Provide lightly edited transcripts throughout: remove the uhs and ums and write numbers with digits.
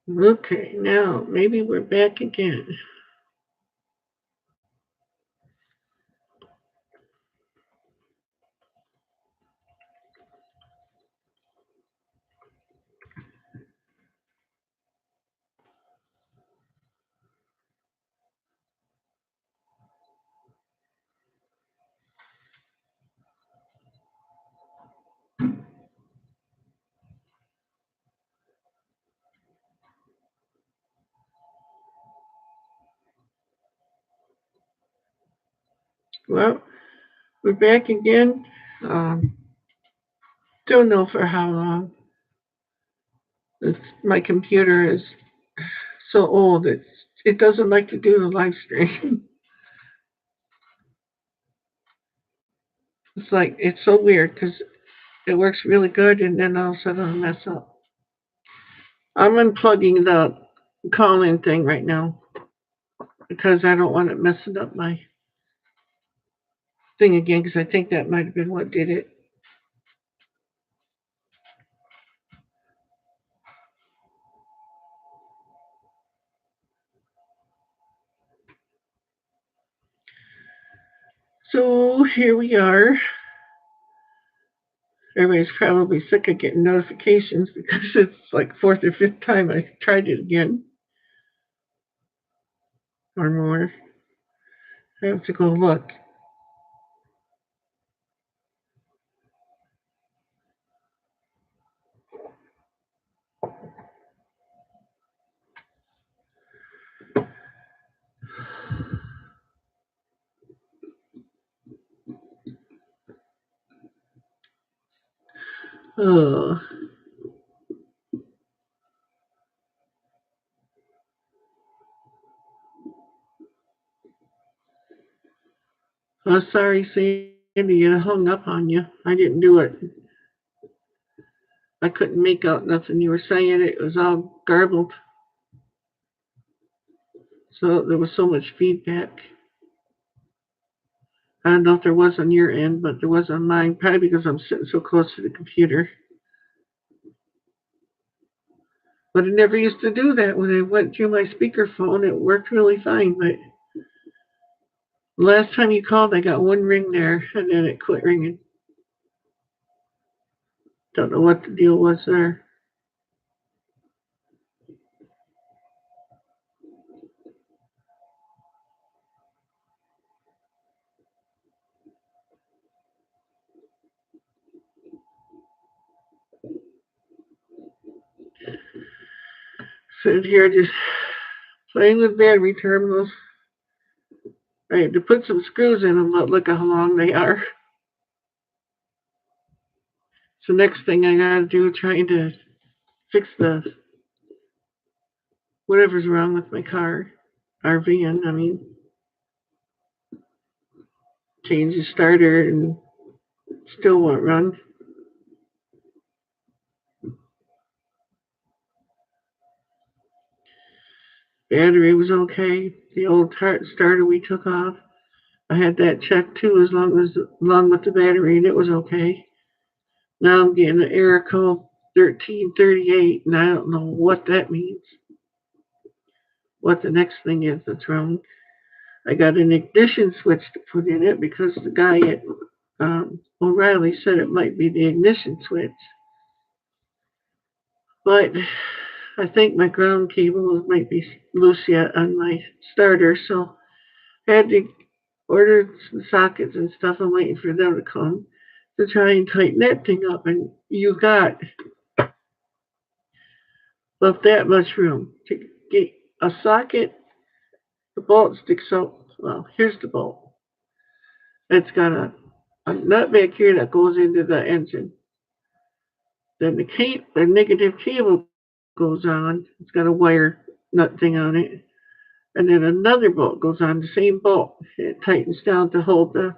Okay, now maybe we're back again. Well, we're back again. Um, don't know for how long. My computer is so old it doesn't like to do the live stream. It's like it's so weird because it works really good and then all of a sudden it'll mess up. I'm unplugging the call-in thing right now because I don't want it messing up my thing again because I think that might have been what did it. So here we are. Everybody's probably sick of getting notifications because it's like fourth or fifth time I tried it again or more. I have to go look. Oh, I'm sorry, Sandy, I hung up on you. I didn't do it. I couldn't make out nothing you were saying. It was all garbled. So there was so much feedback. I don't know if there was on your end, but there was on mine, probably because I'm sitting so close to the computer. But it never used to do that when I went through my speakerphone. It worked really fine. But last time you called, I got one ring there, and then it quit ringing. Don't know what the deal was there. Sitting here just playing with battery terminals. I had to put some screws in them, but look at how long they are. So next thing I gotta do, trying to fix the whatever's wrong with my car, RV, I mean, change the starter and still won't run. Battery was okay. The old starter we took off, I had that checked too, along with the battery, and it was okay. Now I'm getting an error code 1338, and I don't know what that means. What the next thing is that's wrong. I got an ignition switch to put in it because the guy at O'Reilly said it might be the ignition switch. But I think my ground cable might be loose yet on my starter, so I had to order some sockets and stuff. I'm waiting for them to come to try and tighten that thing up. And you got about that much room to get a socket. The bolt sticks out. Well, here's the bolt. It's got a nut back here that goes into the engine. Then the negative cable goes on. It's got a wire nut thing on it. And then another bolt goes on the same bolt. It tightens down to hold the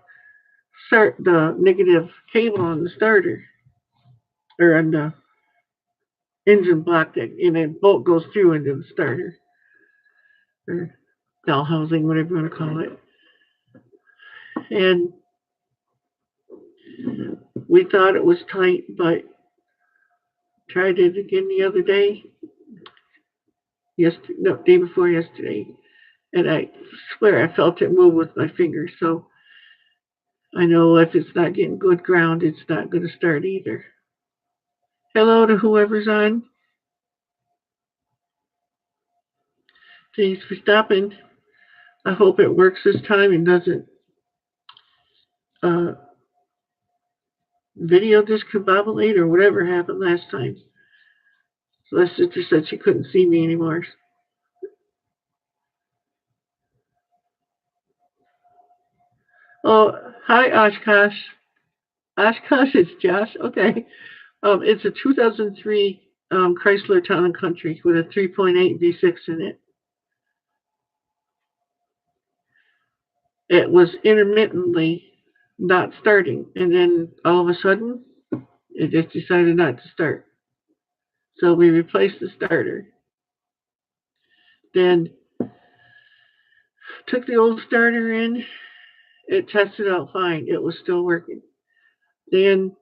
negative cable on the starter or on the engine block that and a bolt goes through into the starter or bell housing, whatever you want to call it. And we thought it was tight, but tried it again the other day. yesterday, no, day before yesterday, and I swear I felt it move with my finger. So I know if it's not getting good ground, it's not going to start either. Hello to whoever's on. Thanks for stopping. I hope it works this time and doesn't uh, video discombobulate or whatever happened last time. So my sister said she couldn't see me anymore. Oh, hi Oshkosh. Oshkosh, it's Josh. Okay. It's a 2003 Chrysler Town and Country with a 3.8 V6 in it. It was intermittently not starting, and then all of a sudden, it just decided not to start. So we replaced the starter. Then took the old starter in. It tested out fine. It was still working. Then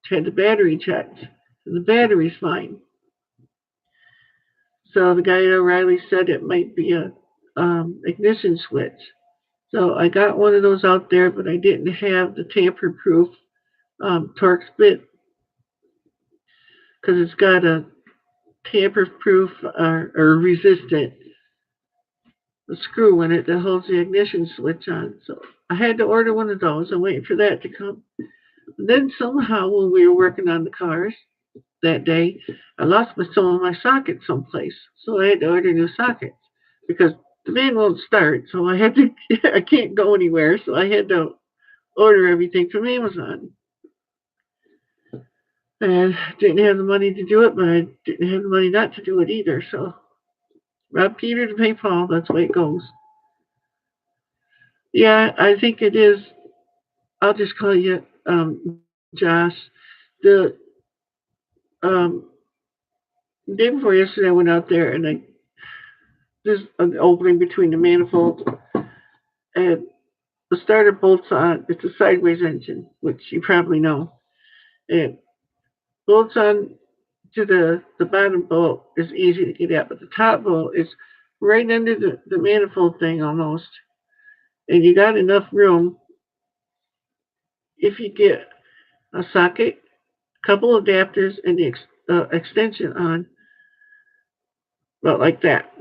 had the battery checked. The battery's fine. So the guy at O'Reilly said it might be a ignition switch. So I got one of those out there, but I didn't have the tamper-proof Torx bit because it's got a tamper-proof or resistant screw in it that holds the ignition switch on. So I had to order one of those and wait for that to come. And then somehow when we were working on the cars that day, I lost some of my sockets someplace. So I had to order new sockets because the van won't start. So I had to, I can't go anywhere. So I had to order everything from Amazon. And didn't have the money to do it, but I didn't have the money not to do it either. So rob Peter to pay Paul. That's the way it goes. Yeah, I think it is. I'll just call you Josh. The um, day before yesterday, I went out there and there's an opening between the manifold and the starter bolts on. It's a sideways engine, which you probably know. And bolts on to the bottom bolt is easy to get at, but the top bolt is right under the manifold thing almost. And you got enough room if you get a socket, a couple adapters, and the extension on, well, like that.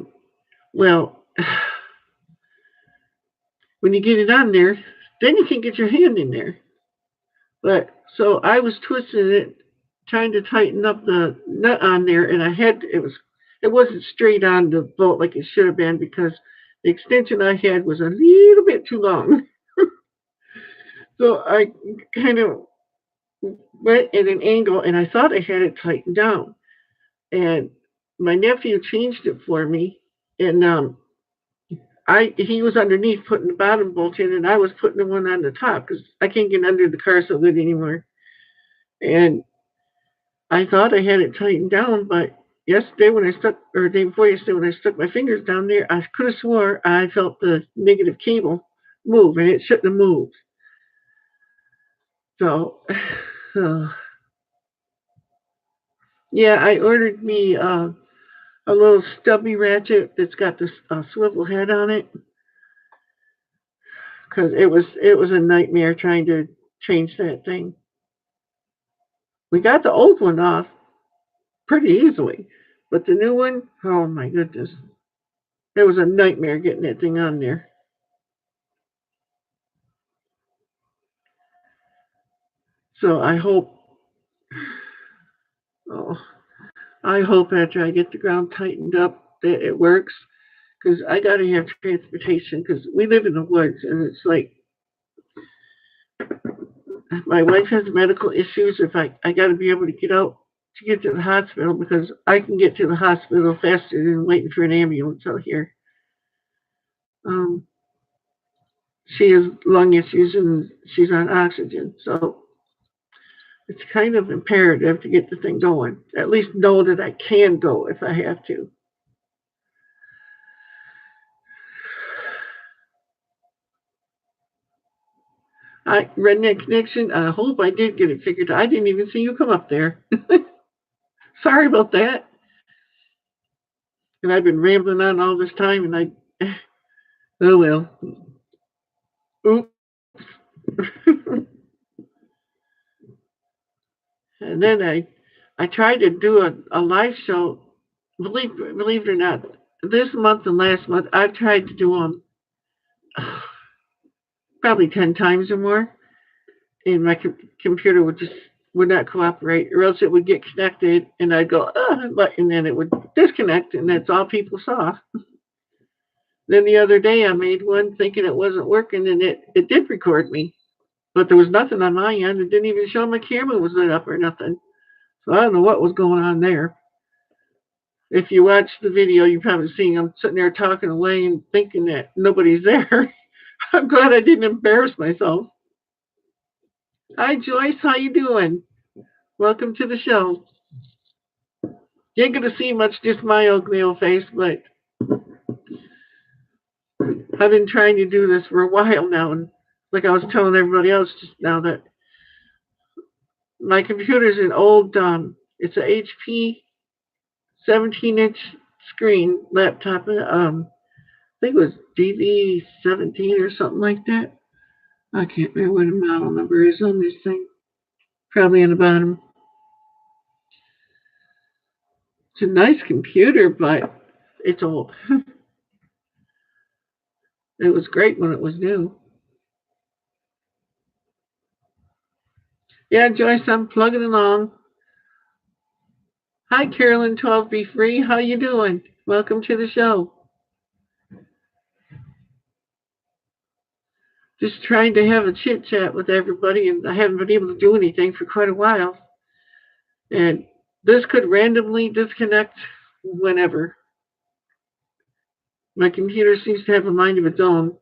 Well, when you get it on there, then you can get your hand in there. But so I was twisting it, trying to tighten up the nut on there, and it wasn't straight on the bolt like it should have been because the extension I had was a little bit too long. So I kind of went at an angle, and I thought I had it tightened down. And my nephew changed it for me, and I he was underneath putting the bottom bolt in, and I was putting the one on the top because I can't get under the car so good anymore. And I thought I had it tightened down, but yesterday when I stuck, or the day before yesterday when I stuck my fingers down there, I could have swore I felt the negative cable move, and it shouldn't have moved. So, uh, yeah, I ordered me a little stubby ratchet that's got this swivel head on it because it was a nightmare trying to change that thing. We got the old one off pretty easily, but the new one, oh my goodness, it was a nightmare getting that thing on there. So oh, I hope after I get the ground tightened up that it works because I got to have transportation because we live in the woods and it's like my wife has medical issues. If I got to be able to get out to get to the hospital because I can get to the hospital faster than waiting for an ambulance out here. Um, she has lung issues and she's on oxygen, so it's kind of imperative to get the thing going. At least know that I can go if I have to. Redneck Connection, I hope I did get it figured out. I didn't even see you come up there. Sorry about that. And I've been rambling on all this time, and oh well. Oops. And then I tried to do a live show. Believe it or not, this month and last month I've tried to do them probably 10 times or more, and my computer would not cooperate, or else it would get connected, and I'd go, and then it would disconnect, and that's all people saw. Then the other day I made one thinking it wasn't working, and it did record me, but there was nothing on my end. It didn't even show my camera was lit up or nothing. So I don't know what was going on there. If you watch the video, you probably seen I'm sitting there talking away and thinking that nobody's there. I'm glad I didn't embarrass myself. Hi Joyce, how you doing? Welcome to the show. You ain't gonna see much, just my ugly old face, but I've been trying to do this for a while now, and like I was telling everybody else just now that my computer's an old, it's a HP 17-inch screen laptop. I think it was DV17 or something like that. I can't remember what the model number is on this thing. Probably on the bottom. It's a nice computer, but it's old. It was great when it was new. Yeah, Joyce, I'm plugging along. Hi, Carolyn 12 Be Free. How you doing? Welcome to the show. Just trying to have a chit chat with everybody, and I haven't been able to do anything for quite a while. And this could randomly disconnect whenever. My computer seems to have a mind of its own.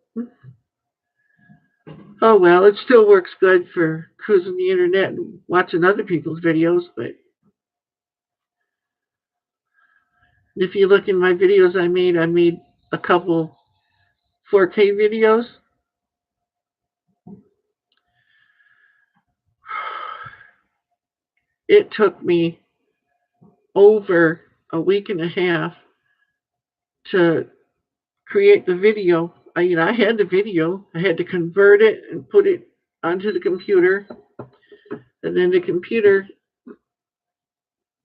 Oh well, it still works good for cruising the internet and watching other people's videos, but if you look in my videos I made a couple 4K videos. It took me over a week and a half to create the video. I had the video. I had to convert it and put it onto the computer, and then the computer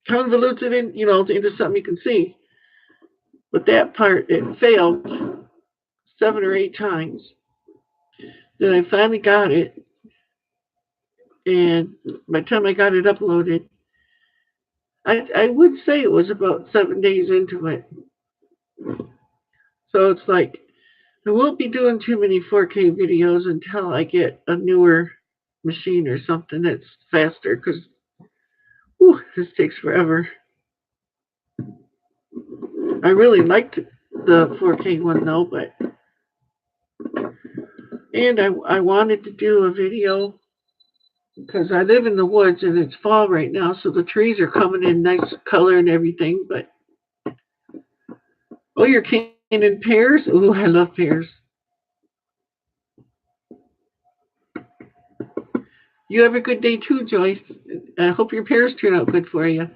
convolutes it into something you can see. But that part, it failed 7 or 8 times. Then I finally got it, and by the time I got it uploaded, I would say it was about 7 days into it. So it's like I won't be doing too many 4K videos until I get a newer machine or something that's faster, because this takes forever. I really liked the 4K one though, and I wanted to do a video because I live in the woods and it's fall right now, so the trees are coming in nice color and everything. But you're canning pears? Ooh, I love pears. You have a good day too, Joyce. I hope your pears turn out good for you.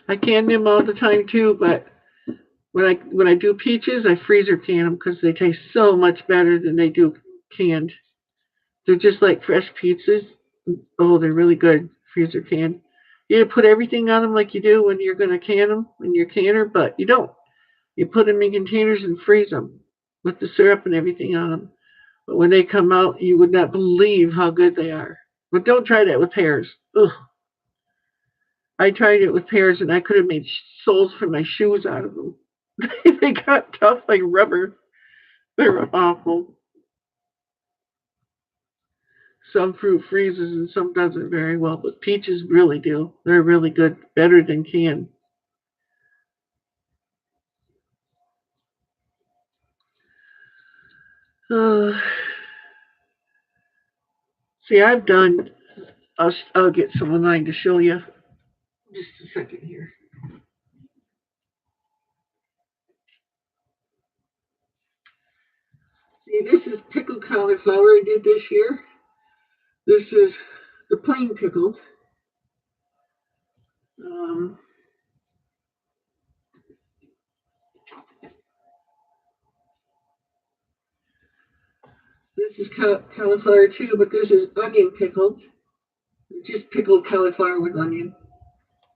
I can them all the time too, but when I do peaches, I freezer can them because they taste so much better than they do canned. They're just like fresh pizzas. Oh, they're really good freezer canned. You put everything on them like you do when you're going to can them in your canner, but you don't. You put them in containers and freeze them with the syrup and everything on them. But when they come out, you would not believe how good they are. But don't try that with pears. Ugh. I tried it with pears, and I could have made soles for my shoes out of them. They got tough like rubber. They're awful. Some fruit freezes and some doesn't very well, but peaches really do. They're really good, better than canned. Uh, see, I've done. I'll get some online to show you. Just a second here. See, this is pickled cauliflower I did this year. This is the plain pickled. Um, This is cauliflower too, but this is onion pickled. Just pickled cauliflower with onion.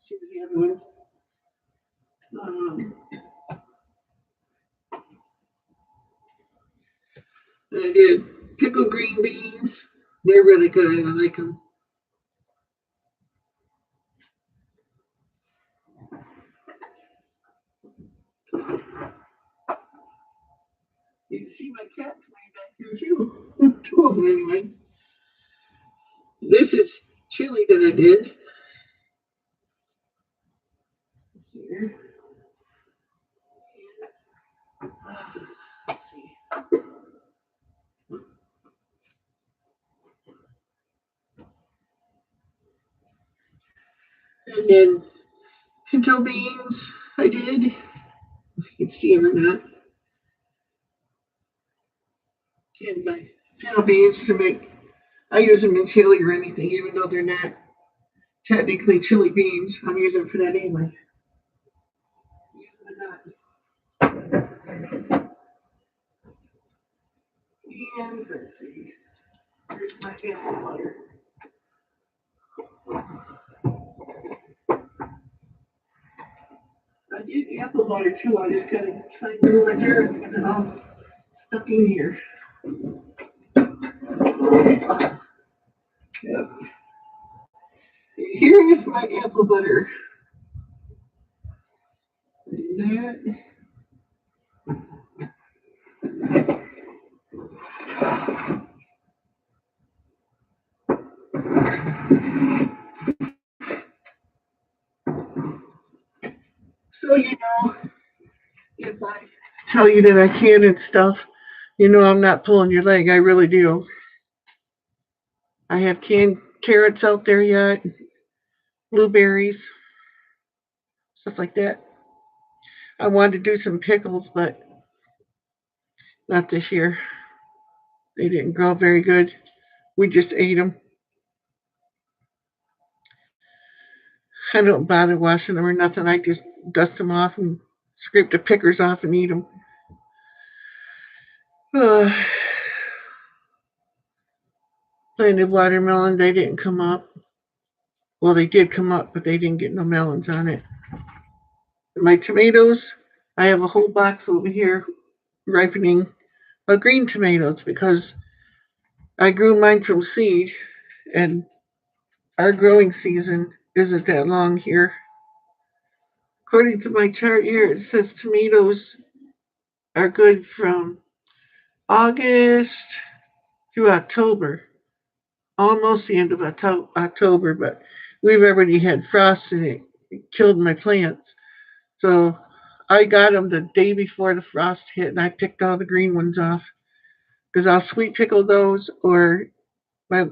See the other one. Um, I did pickled green beans. They're really good. I like them. You can see my cats way back here too. Two of them anyway. This is chili that I did. Here. And then pinto beans I did. If you can see them or not. And my pinto beans to make, I use them in chili or anything, even though they're not technically chili beans. I'm using them for that anyway. And let's see, here's my apple butter. I did apple butter too. I just gotta find the right there and get it all stuck in here. Yep. Here is my apple butter. That. So if I tell you that I can and stuff, I'm not pulling your leg. I really do. I have canned carrots out there yet, blueberries, stuff like that. I wanted to do some pickles, but not this year. They didn't grow very good. We just ate them. I don't bother washing them or nothing. I just dust them off and scrape the pickers off and eat them. Uh, planted watermelon, they didn't come up. Well, they did come up, but they didn't get no melons on it. My tomatoes, I have a whole box over here ripening of green tomatoes because I grew mine from seed, and our growing season isn't that long here. According to my chart here, it says tomatoes are good from August through October, almost the end of October, but we've already had frost and it killed my plants. So I got them the day before the frost hit, and I picked all the green ones off because I'll sweet pickle those, or my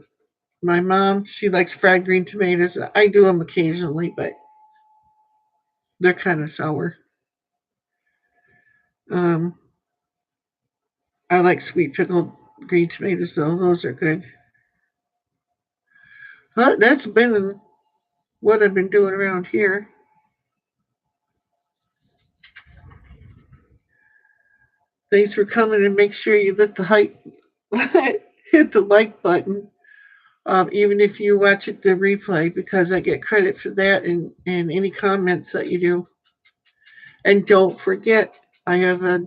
my mom, she likes fried green tomatoes. I do them occasionally, but they're kind of sour. Um, I like sweet pickled green tomatoes though; those are good. But that's been what I've been doing around here. Thanks for coming, and make sure you hit the hit the like button, even if you watch it the replay, because I get credit for that and any comments that you do. And don't forget, I have a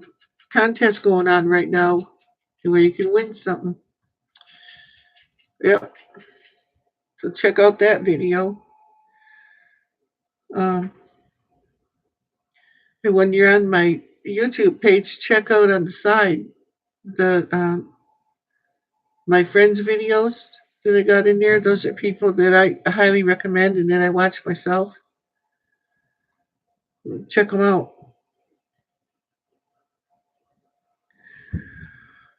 contest going on right now where you can win something. Yep. So check out that video. Um, and when you're on my YouTube page, check out on the side the my friends' videos that I got in there. Those are people that I highly recommend and that I watch myself. Check them out.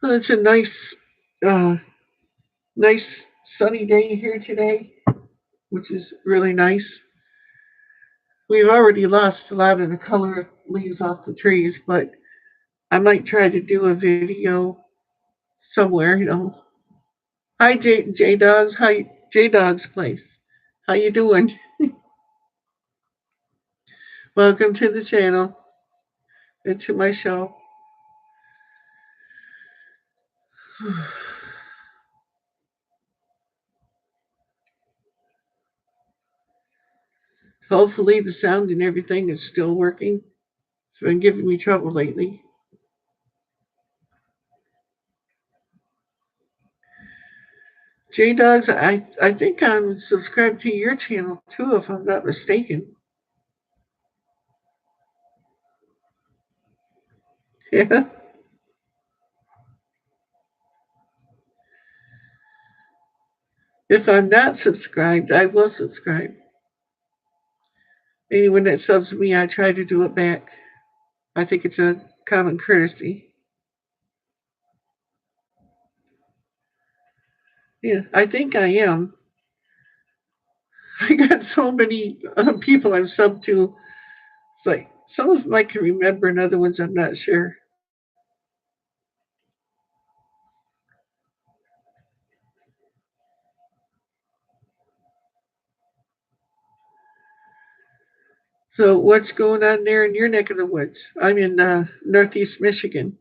Well, it's a uh, nice sunny day here today, which is really nice. We've already lost a lot of the color of leaves off the trees, but I might try to do a video somewhere. Hi J Dogs, hi J Dogs place. How you doing? Welcome to the channel and to my show. Hopefully the sound and everything is still working. It's been giving me trouble lately. J Dogs, I think I'm subscribed to your channel too, if I'm not mistaken. Yeah. If I'm not subscribed, I will subscribe. Anyone that subs me, I try to do it back. I think it's a common courtesy. Yeah, I think I am. I got so many people I'm subbed to. It's like some of them I can remember, and other ones I'm not sure. So, what's going on there in your neck of the woods? I'm in Northeast Michigan.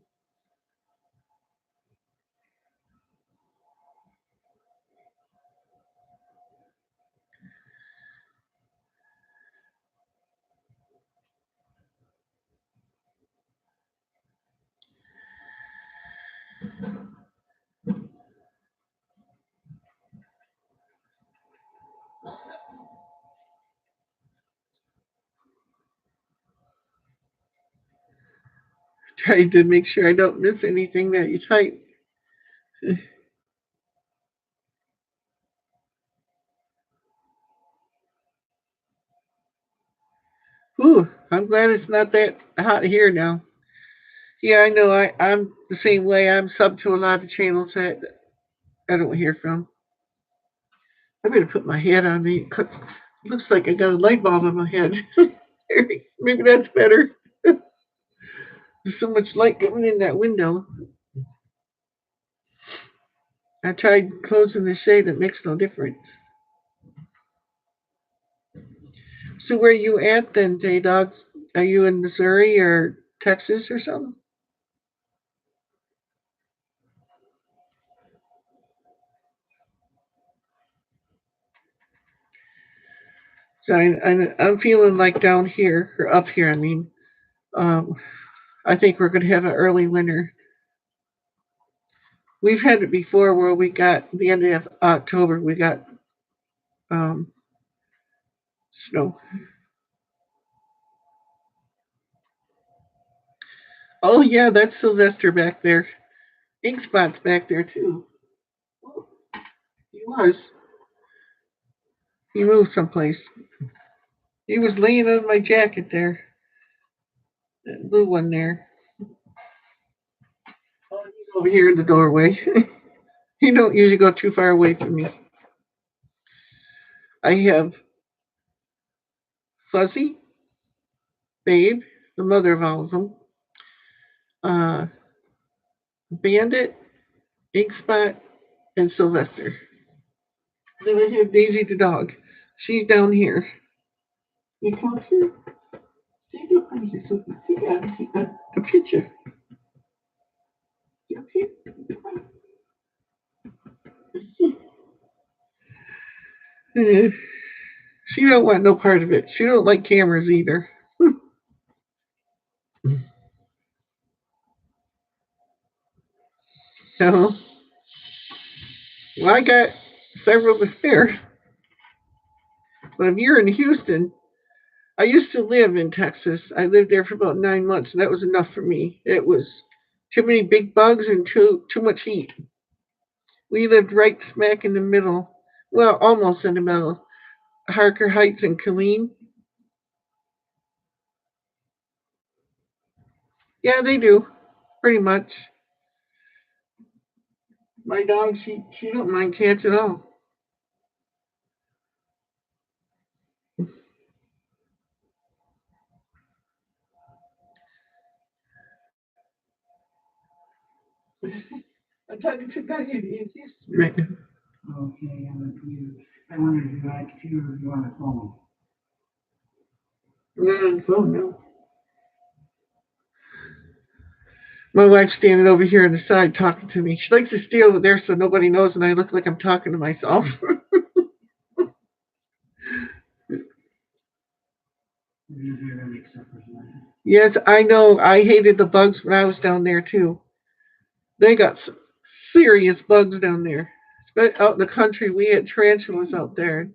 Trying to make sure I don't miss anything that you type. Ooh, I'm glad it's not that hot here now. Yeah, I know. I'm the same way. I'm subbed to a lot of channels that I don't hear from. I better put my hat on. Me. Looks like I got a light bulb on my head. Maybe that's better. There's so much light coming in that window. I tried closing the shade. It makes no difference. So where you at then, J Dogs? Are you in Missouri or Texas or something? So I'm feeling like down here or up here. I mean, um, I think we're going to have an early winter. We've had it before where we got the end of October. We got um, snow. Oh yeah, that's Sylvester back there. Ink Spot's back there too. Oh, he was. He moved someplace. He was laying on my jacket there. That blue one there. Oh, he's over here in the doorway. He don't usually go too far away from me. I have Fuzzy, Babe, the mother of all of them, uh, Bandit, Ink Spot, and Sylvester. Then I have Daisy the dog. She's down here. You come here. Take a picture. So take a picture. Okay. Uh, she don't want no part of it. She don't like cameras either. So, well, I got several to spare. But if you're in Houston, I used to live in Texas. I lived there for about 9 months, and that was enough for me. It was too many big bugs and too much heat. We lived right smack in the middle. Well, almost in the middle. Harker Heights and Killeen. Yeah, they do. Pretty much. My dog, she don't mind cats at all. I'm talking to Doug in Houston right now. Okay, on the computer. I wondered if you had a computer or you on the phone. We're on the phone now. My wife's standing over here on the side talking to me. She likes to stay over there so nobody knows and I look like I'm talking to myself. Yes, I know. I hated the bugs when I was down there too. They got serious bugs down there. But out in the country, we had tarantulas out there.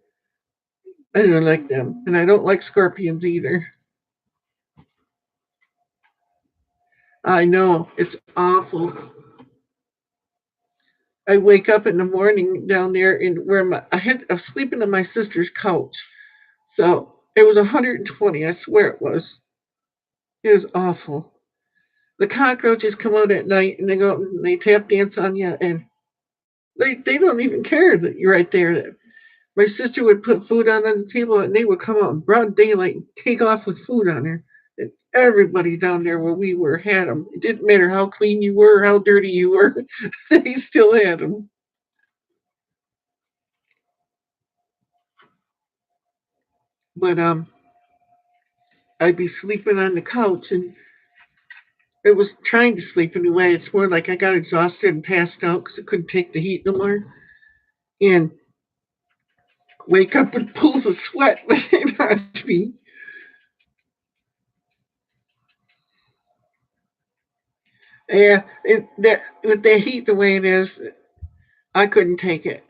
I didn't like them, and I don't like scorpions either. I know it's awful. I wake up in the morning down there in where I was sleeping on my sister's couch. So it was 120. I swear it was. It was awful. The cockroaches come out at night and they go and they tap dance on you, and they don't even care that you're right there. My sister would put food on the table and they would come out in broad daylight and take off with food on her. And everybody down there where we were had them. It didn't matter how clean you were, how dirty you were, they still had them. But I'd be sleeping on the couch and it was trying to sleep anyway. It's more like I got exhausted and passed out because I couldn't take the heat no more. And wake up with pools of sweat on me. Yeah, with the heat the way it is, I couldn't take it.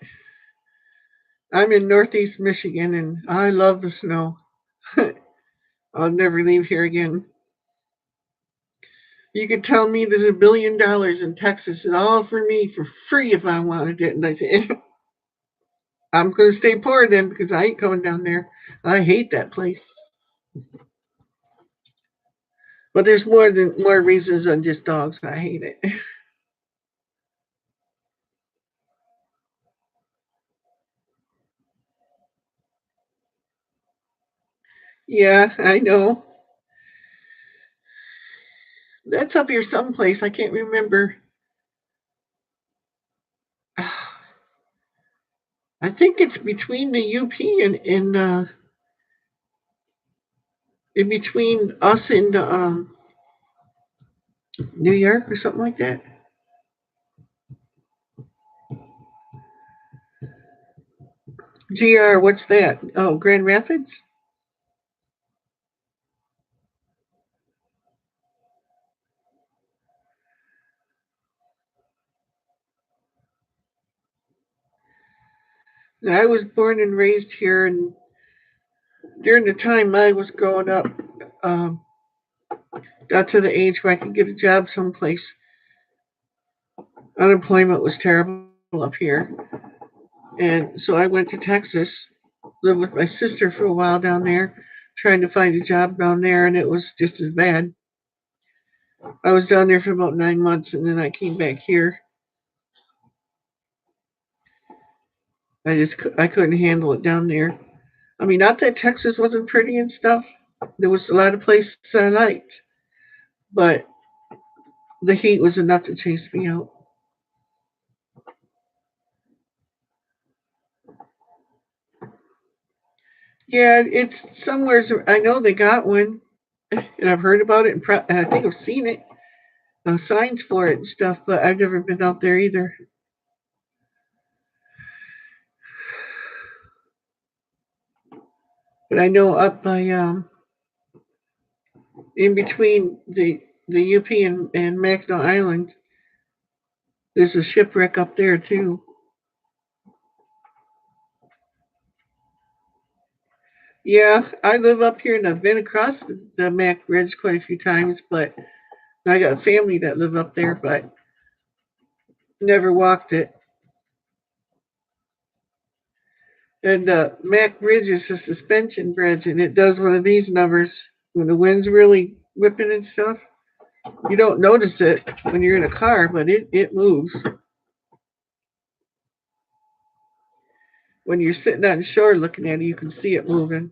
I'm in Northeast Michigan and I love the snow. I'll never leave here again. You could tell me there's $1 billion in Texas and all for me for free if I wanted it. And I said, I'm going to stay poor then because I ain't going down there. I hate that place. But there's more reasons than just dogs. I hate it. Yeah, I know. That's up here someplace. I can't remember. I think it's between the UP and in between us and New York or something like that. GR, what's that? Oh, Grand Rapids? I was born and raised here, and during the time I was growing up, um, got to the age where I could get a job someplace. Unemployment was terrible up here, and so I went to Texas, lived with my sister for a while down there, trying to find a job down there, and it was just as bad. I was down there for about 9 months, and then I came back here. I couldn't handle it down there. I mean, not that Texas wasn't pretty and stuff. There was a lot of places I liked, but the heat was enough to chase me out. Yeah, it's somewhere. I know they got one, and I've heard about it, and I think I've seen it, signs for it and stuff. But I've never been out there either. But I know up by in between the UP and Mackinac Island, there's a shipwreck up there too. Yeah, I live up here and I've been across the Mac Bridge quite a few times, but I got family that live up there, but never walked it. And Mac Bridge is a suspension bridge, and it does one of these numbers when the wind's really whipping and stuff. You don't notice it when you're in a car, but it moves. When you're sitting on shore looking at it, you can see it moving.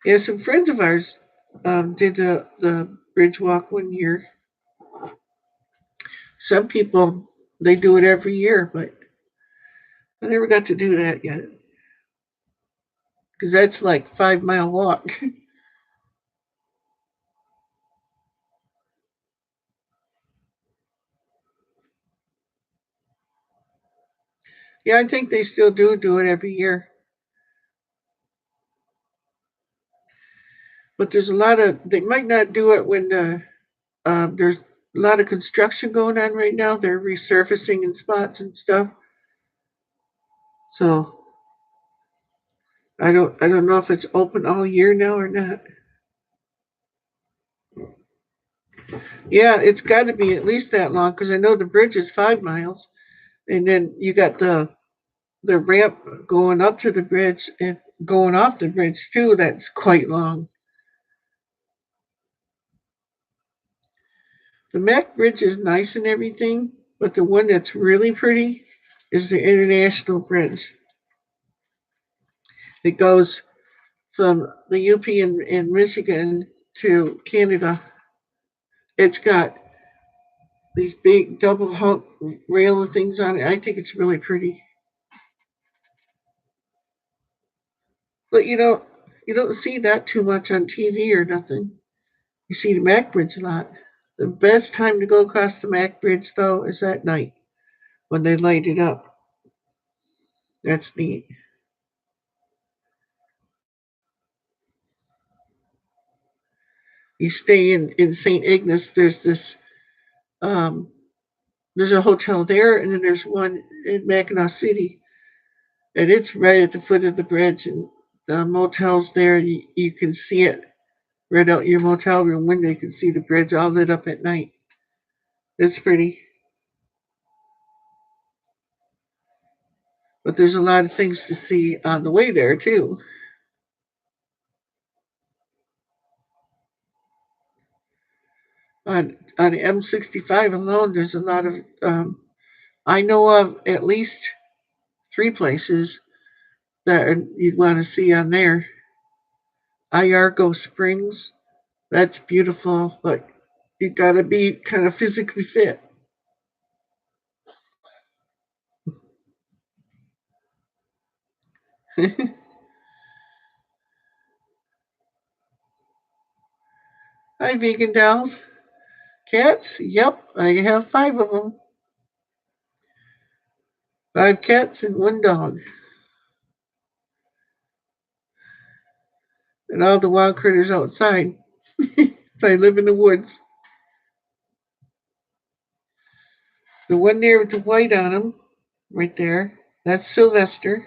Yeah, some friends of ours did the bridge walk one year. Some people they do it every year, but I never got to do that yet because that's like 5 mile walk. Yeah, I think they still do it every year. But there's a lot of, they might not do it when there's a lot of construction going on right now. They're resurfacing in spots and stuff. So I don't know if it's open all year now or not. Yeah, it's got to be at least that long because I know the bridge is 5 miles, and then you got the ramp going up to the bridge and going off the bridge too. That's quite long. The Mac Bridge is nice and everything, but the one that's really pretty is the International Bridge. It goes from the UP in Michigan to Canada. It's got these big double hump rail and things on it. I think it's really pretty. But you don't see that too much on TV or nothing. You see the Mac Bridge a lot. The best time to go across the Mac Bridge though is at night when they light it up. That's neat. You stay in St. Ignace. Um, there's a hotel there, and then there's one in Mackinac City, and it's right at the foot of the bridge. And the motel's there. You can see it right out your motel room window. You can see the bridge all lit up at night. It's pretty, but there's a lot of things to see on the way there too. On the M65 alone, there's a lot of. I know of at least 3 places that you'd want to see on there. Iargo Springs, that's beautiful, but you gotta be kind of physically fit. Hi, vegan dolls. Cats? Yep, I have 5 of them. 5 cats and 1 dog. And all the wild critters outside. I live in the woods. The one there with the white on him, right there, that's Sylvester.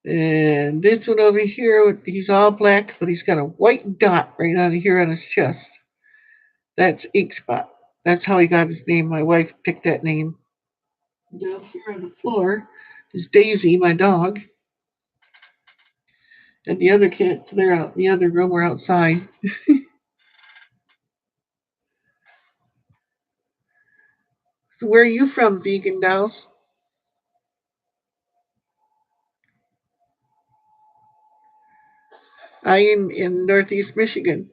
And this one over here, he's all black, but he's got a white dot right on here on his chest. That's Ink Spot. That's how he got his name. My wife picked that name. Down here on the floor is Daisy, my dog, and the other cats. They're out in the other room. We're outside. So where are you from, vegan dolls? I am in Northeast Michigan.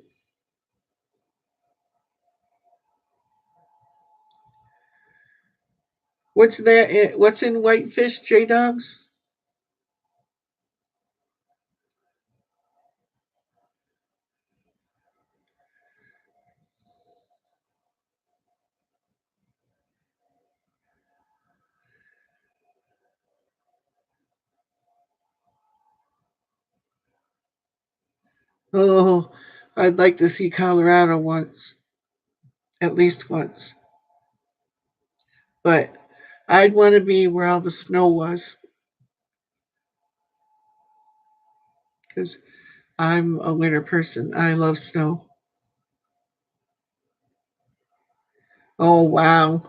What's that? What's in Whitefish, J Dogs? Oh, I'd like to see Colorado once, at least once. But I'd want to be where all the snow was, because I'm a winter person. I love snow. Oh wow,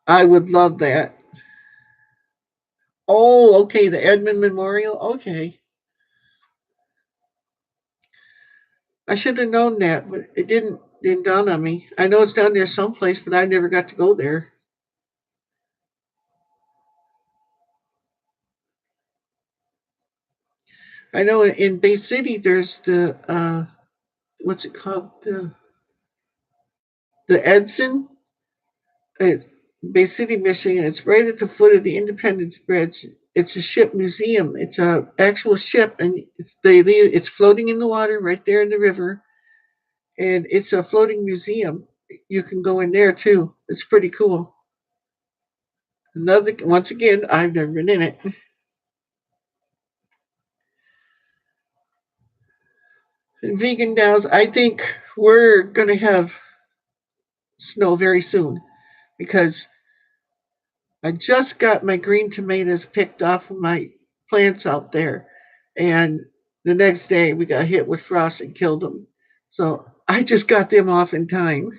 I would love that. Oh, okay, the Edmund Memorial. Okay, I should have known that, but it didn't dawn on me. I know it's down there someplace, but I never got to go there. I know in Bay City there's the what's it called, the Edson. It's Bay City, Michigan. It's right at the foot of the Independence Bridge. It's a ship museum. It's a actual ship, and it's floating in the water right there in the river, and it's a floating museum. You can go in there too. It's pretty cool. Another once again, I've never been in it. Vegan Dolls, I think we're going to have snow very soon because I just got my green tomatoes picked off of my plants out there. And the next day we got hit with frost and killed them. So I just got them off in time.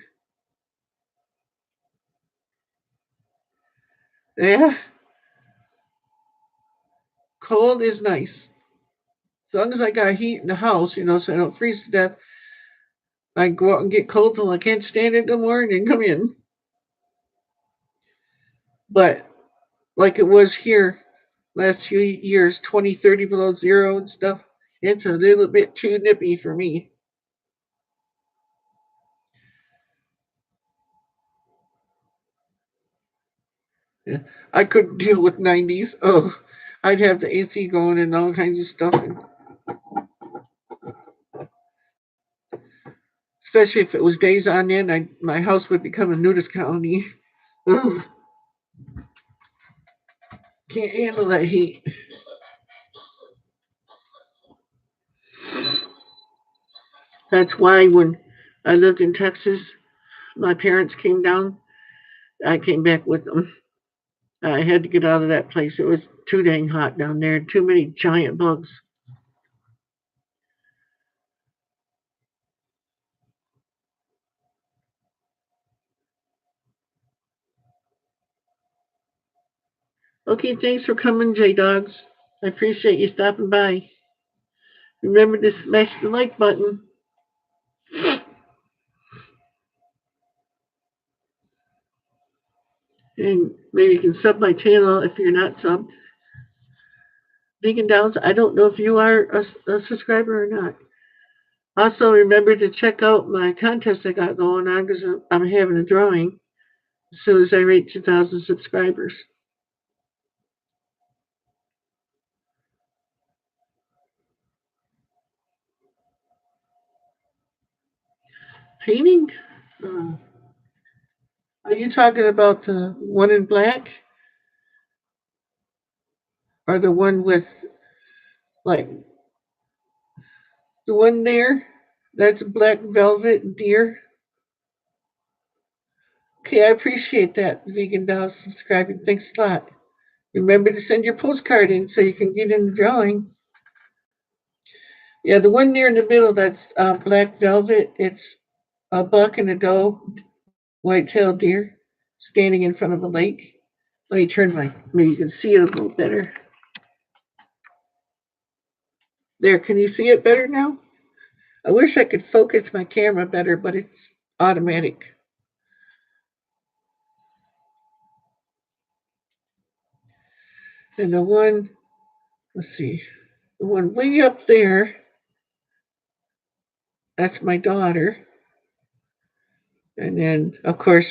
Yeah, cold is nice. As long as I got heat in the house, so I don't freeze to death, I can go out and get cold till I can't stand it no more and then come in. But like it was here last few years, 20, 30 below zero and stuff, it's a little bit too nippy for me. Yeah. I couldn't deal with 90s. Oh, I'd have the AC going and all kinds of stuff. And especially if it was days on end, my house would become a nudist colony. Ugh, can't handle that heat. That's why when I lived in Texas, my parents came down. I came back with them. I had to get out of that place. It was too dang hot down there. Too many giant bugs. Okay, thanks for coming, J Dogs. I appreciate you stopping by. Remember to smash the like button. And maybe you can sub my channel if you're not subbed. Vegan Downs, I don't know if you are a subscriber or not. Also, remember to check out my contest I got going on because I'm having a drawing as soon as I reach 2,000 subscribers. Painting? Uh, are you talking about the one in black? Or the one with, like, the one there? That's black velvet deer? Okay, I appreciate that, Vegan Dolls subscribing. Thanks a lot. Remember to send your postcard in so you can get in the drawing. Yeah, the one near in the middle, that's black velvet. It's a buck and a doe, white-tailed deer, standing in front of a lake. Let me turn maybe you can see it a little better. There, can you see it better now? I wish I could focus my camera better, but it's automatic. And the one, let's see, the one way up there, that's my daughter. And then, of course,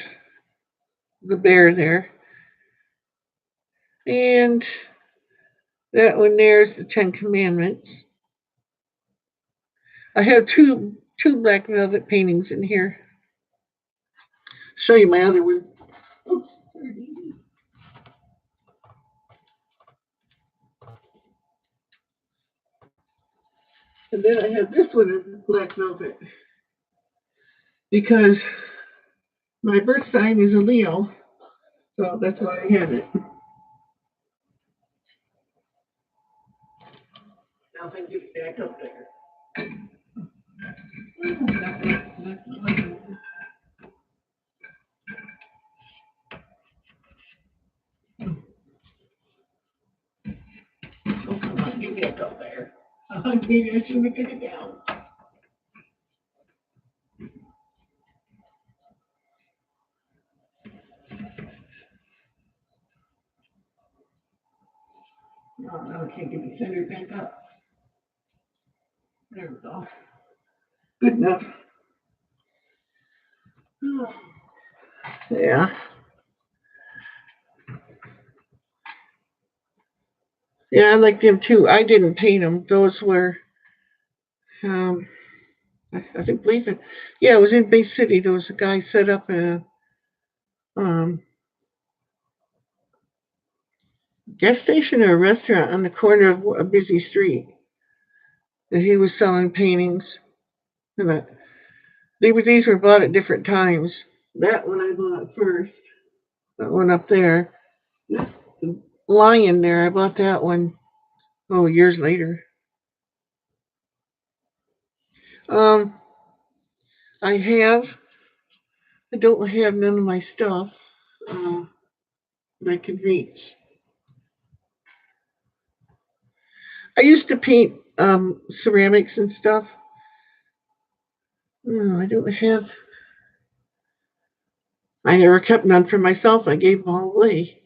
the bear there. And that one there is the Ten Commandments. I have two black velvet paintings in here. Show you my other one. Oops. And then I have this one in black velvet because my birth sign is a Leo, so that's why I have it. Now if I can get it back up there. Oh, come on, get back up there. Maybe I shouldn't have put it down. No, no, I can't get it centered back up. There we go. Good enough. Yeah. Yeah, I like them too. I didn't paint them. Those were, um, I think, believe it. Yeah, it was in Bay City. There was a guy set up a um, gas station or a restaurant on the corner of a busy street that he was selling paintings. And the DVDs were bought at different times. That one I bought first. That one up there. This lion there, I bought that one, years later. Um, I don't have none of my stuff uh, that I can reach. I used to paint ceramics and stuff. No, I don't have. I never kept none for myself. I gave them all away.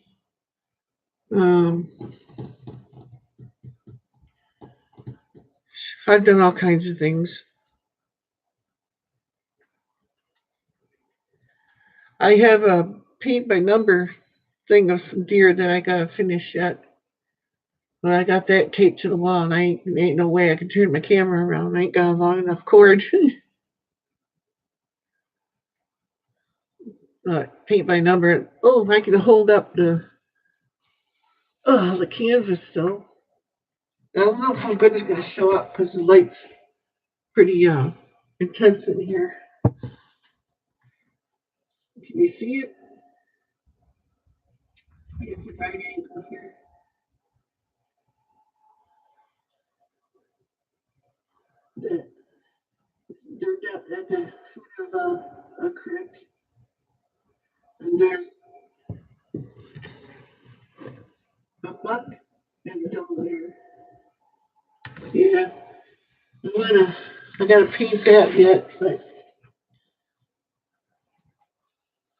Um, I've done all kinds of things. I have a paint by number thing of some deer that I gotta finish yet. But I got that taped to the wall, and ain't no way I can turn my camera around. I ain't got a long enough cord. Paint by number. Oh, I can hold up the canvas though. I don't know how good it's gonna show up because the light's pretty intense in here. Can you see it? It's a right angle here. The, they're down at the foot of a creek, and there's a buck and a doe there. Yeah, I gotta paint that yet, but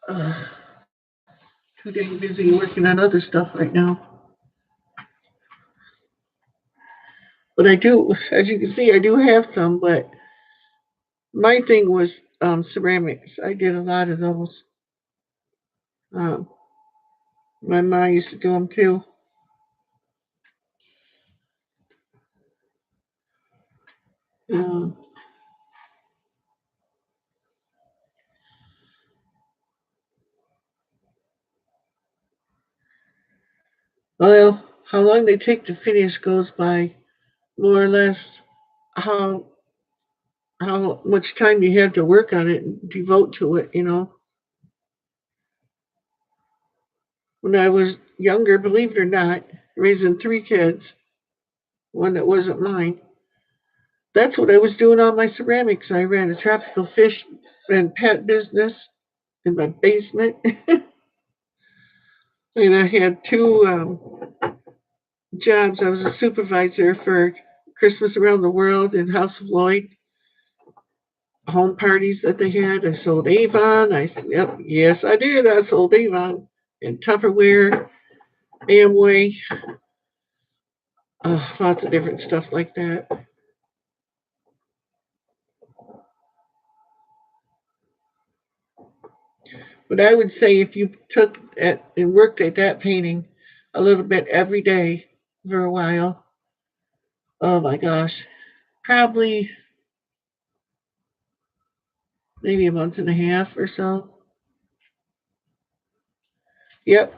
uh, too dang busy working on other stuff right now. But I do, as you can see, I do have some, but my thing was ceramics. I did a lot of those. Um, my mom used to do them too. Um, well, how long they take to finish goes by more or less how how much time you have to work on it and devote to it. When I was younger, believe it or not, raising three kids, one that wasn't mine, that's what I was doing on my ceramics. I ran a tropical fish and pet business in my basement. And I had two jobs. I was a supervisor for Christmas Around the World and House of Lloyd home parties that they had. I sold Avon. Yep, yes, I did. I sold Avon and Tupperware, Amway, lots of different stuff like that. But I would say if you took at and worked at that painting a little bit every day for a while, oh my gosh, probably maybe a month and a half or so. Yep.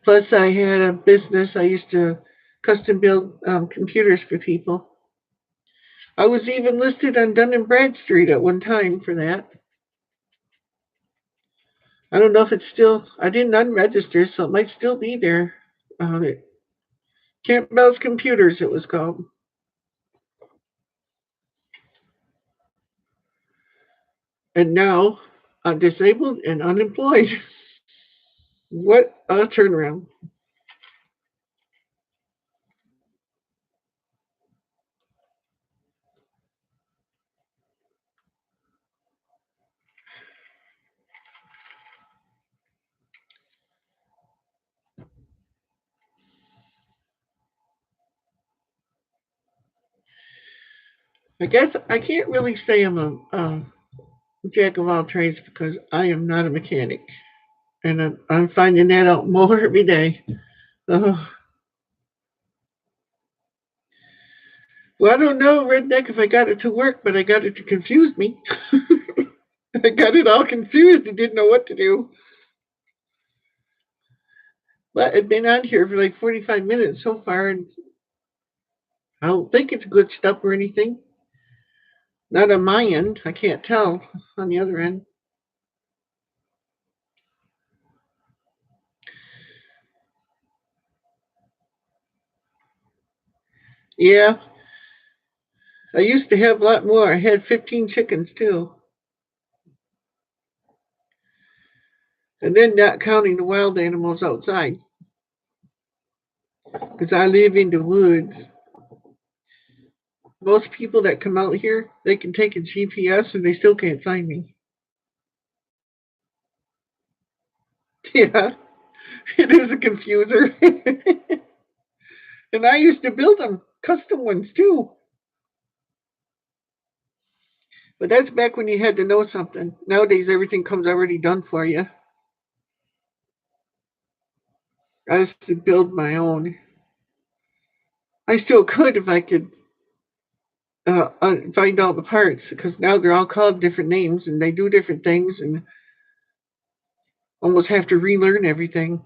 Plus, I had a business. I used to custom build computers for people. I was even listed on Dun and Bradstreet at one time for that. I don't know if it's still. I didn't unregister, so it might still be there. Campbell's Computers, it was called. And now I'm disabled and unemployed. What a turnaround! I guess I can't really say I'm a jack of all trades because I am not a mechanic, and I'm finding that out more every day. Uh, well, I don't know, Redneck, if I got it to work, but I got it to confuse me. I got it all confused and didn't know what to do. But I've been on here for like 45 minutes so far, and I don't think it's glitched up or anything. Not on my end. I can't tell on the other end. Yeah, I used to have a lot more. I had 15 chickens too. And then not counting the wild animals outside. Because I live in the woods. Most people that come out here, they can take a GPS and they still can't find me. Yeah, it is a confuser. And I used to build them, custom ones too. But that's back when you had to know something. Nowadays, everything comes already done for you. I used to build my own. I still could if I could find all the parts, because now they're all called different names and they do different things, and almost have to relearn everything.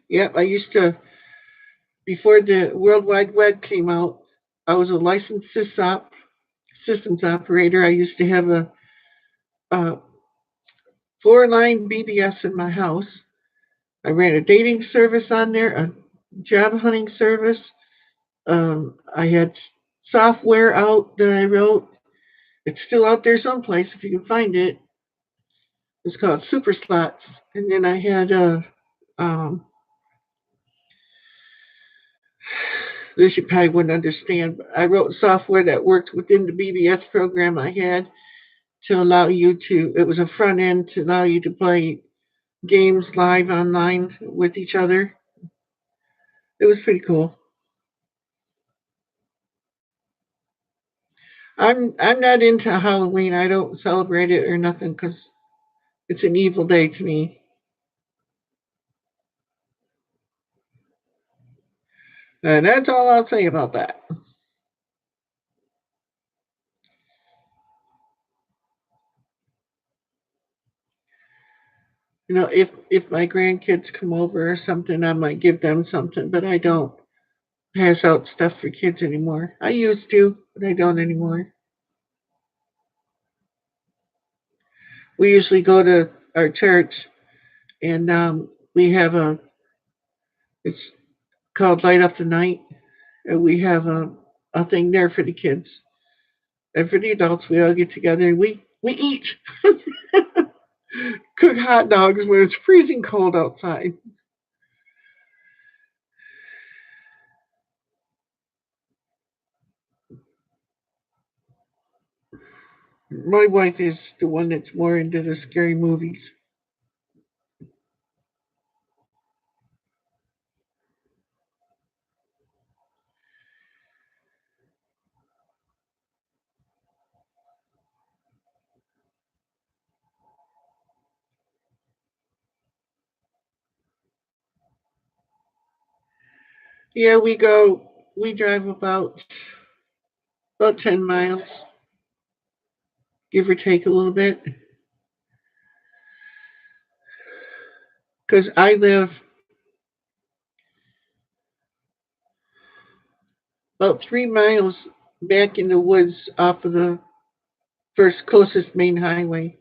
Yep, I used to, before the World Wide Web came out, I was a licensed systems operator. I used to have a four-line BBS in my house. I ran a dating service on there, a job hunting service. I had software out that I wrote. It's still out there someplace if you can find it. It's called Super Slots. And then I had um, this you probably wouldn't understand, but I wrote software that worked within the BBS program I had to allow you to, it was a front end to allow you to play games live online with each other. It was pretty cool. I'm not into Halloween. I don't celebrate it or nothing because it's an evil day to me. And that's all I'll say about that. You know, if my grandkids come over or something, I might give them something, but I don't pass out stuff for kids anymore. I used to, but I don't anymore. We usually go to our church, and we have it's called Light Up the Night, and we have a thing there for the kids. And for the adults, we all get together and we eat. Cook hot dogs when it's freezing cold outside. My wife is the one that's more into the scary movies. Yeah, we drive about 10 miles, give or take a little bit, because I live about 3 miles back in the woods off of the first closest main highway.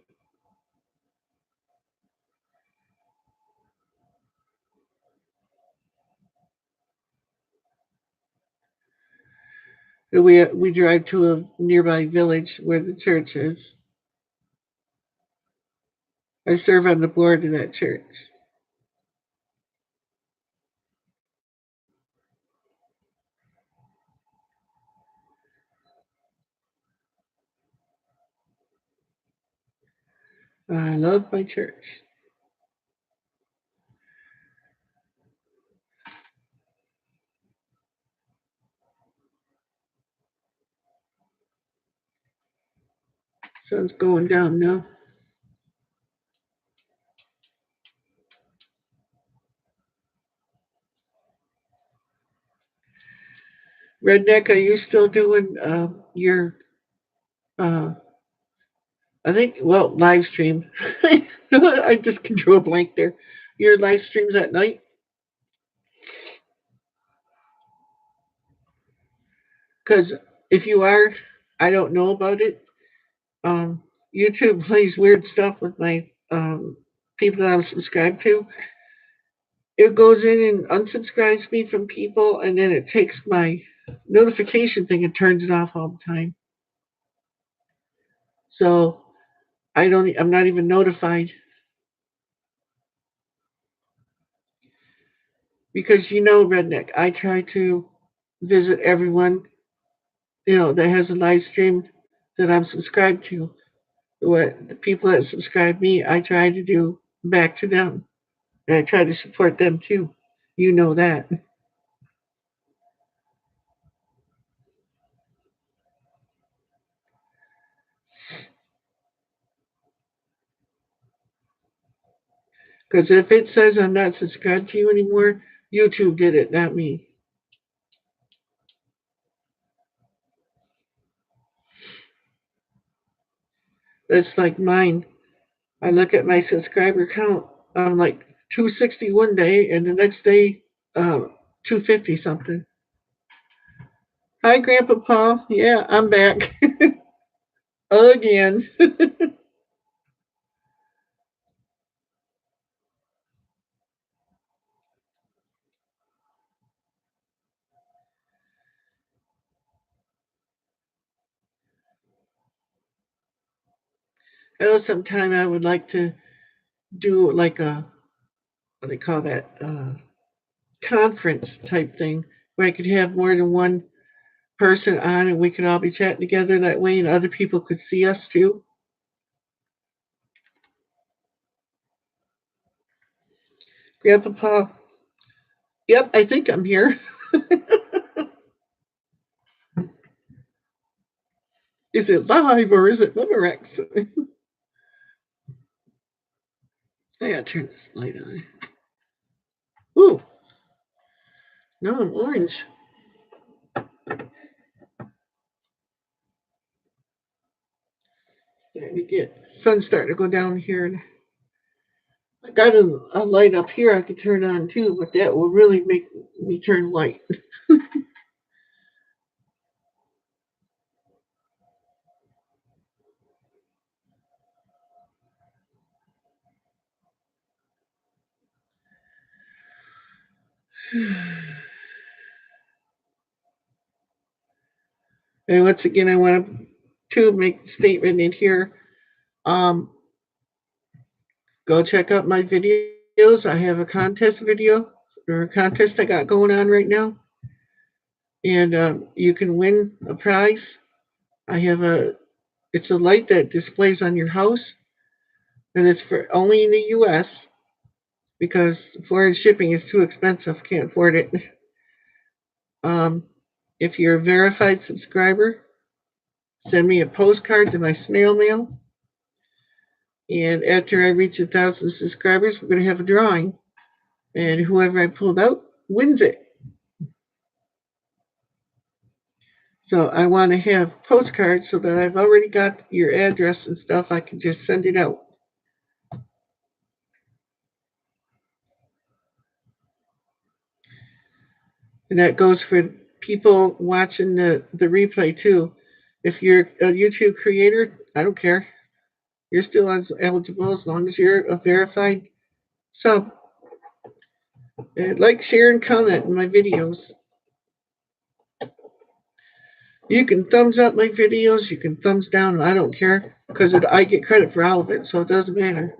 So we drive to a nearby village where the church is. I serve on the board of that church. I love my church. Sun's going down now. Redneck, are you still doing your uh, I think, well, live stream. I just can draw a blank there. Your live streams at night? Because if you are, I don't know about it. Um, YouTube plays weird stuff with my people that I'm subscribed to. It goes in and unsubscribes me from people, and then it takes my notification thing and turns it off all the time. So I'm not even notified because redneck. I try to visit everyone that has a live stream that I'm subscribed to. What the people that subscribe me, I try to do back to them, and I try to support them too. You know that. Because if it says I'm not subscribed to you anymore, YouTube did it, not me. That's like mine. I look at my subscriber count. I'm like 260 one day, and the next day, 250 something. Hi, Grandpa Paul. Yeah, I'm back again. I know sometime I would like to do like a what do they call that conference type thing where I could have more than one person on and we could all be chatting together that way and other people could see us too. Grandpa Paul. Yep, I think I'm here. Is it live or is it Memorex? I gotta turn this light on. Ooh, no, I'm orange. There you get sun's starting to go down here. And I got a light up here I could turn on too, but that will really make me turn light. And once again, I want to make a statement in here. Um, Go check out my videos. I have a contest video or a contest I got going on right now, and you can win a prize. I have it's a light that displays on your house, and it's for only in the U.S. because foreign shipping is too expensive. Can't afford it. Um, if you're a verified subscriber, send me a postcard to my snail mail. And after I reach 1,000 subscribers, we're going to have a drawing. And whoever I pulled out wins it. So I want to have postcards so that I've already got your address and stuff. I can just send it out. And that goes for people watching the replay too. If you're a YouTube creator, I don't care. You're still eligible as long as you're a verified sub. And like, share, and comment in my videos. You can thumbs up my videos. You can thumbs down. I don't care because I get credit for all of it, so it doesn't matter.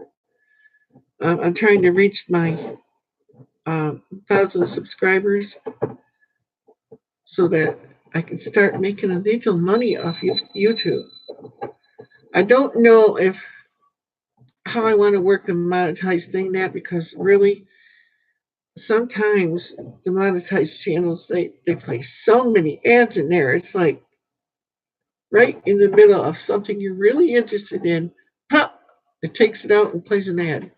I'm trying to reach my 1,000 subscribers so that I can start making a little money off YouTube. I don't know if how I want to work the monetized thing that because really sometimes the monetized channels they play so many ads in there. It's like right in the middle of something you're really interested in, pop, it takes it out and plays an ad.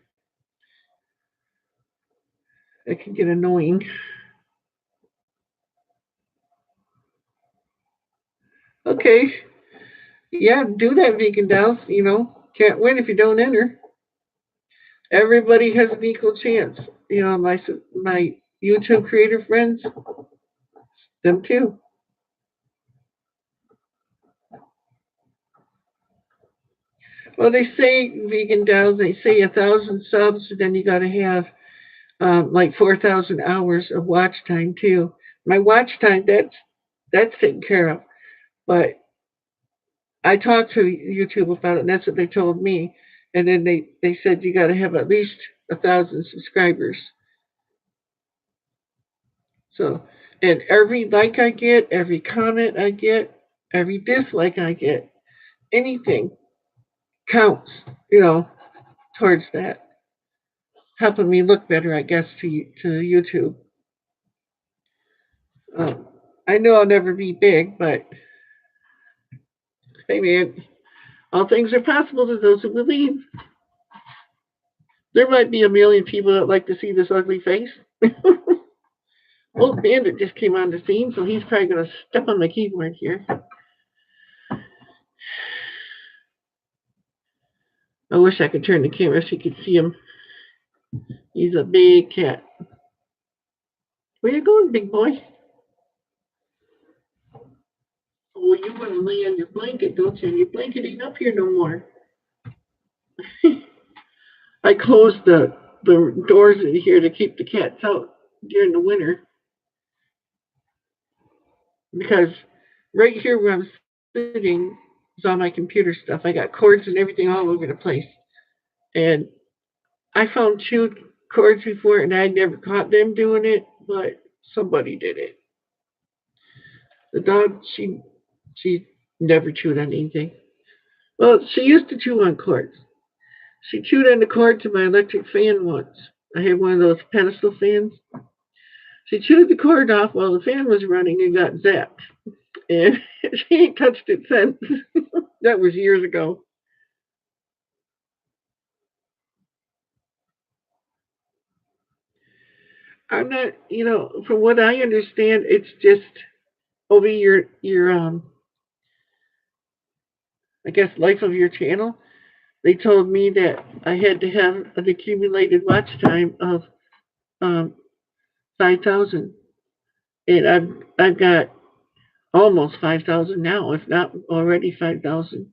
It can get annoying. Okay, yeah, do that, vegan dolls. Can't win if you don't enter. Everybody has an equal chance. My YouTube creator friends, them too. Well, they say vegan dolls. They say 1,000 subs, and then you got to have like 4,000 hours of watch time too. My watch time that's taken care of, but I talked to YouTube about it, and that's what they told me. And then they said you got to have at least 1,000 subscribers. So, and every like I get, every comment I get, every dislike I get, anything counts. You know, towards that, helping me look better, I guess, to YouTube. Um, I know I'll never be big, but hey, man, all things are possible to those who believe. There might be a million people that like to see this ugly face. Old Bandit just came on the scene, so he's probably going to step on my keyboard here. I wish I could turn the camera so you could see him. He's a big cat. Where you going, big boy? Oh, you want to lay on your blanket, don't you? Your blanket ain't up here no more. I closed the doors in here to keep the cats out during the winter because right here where I'm sitting is all my computer stuff. I got cords and everything all over the place. And I found two cords before and I never caught them doing it, but somebody did it. The dog, she never chewed on anything. Well, she used to chew on cords. She chewed on the cord to my electric fan once. I had one of those pedestal fans. She chewed the cord off while the fan was running and got zapped. And she ain't touched it since. That was years ago. I'm not, from what I understand, it's just over your I guess life of your channel. They told me that I had to have an accumulated watch time of um 5,000, and I've got almost 5,000 now, if not already 5,000.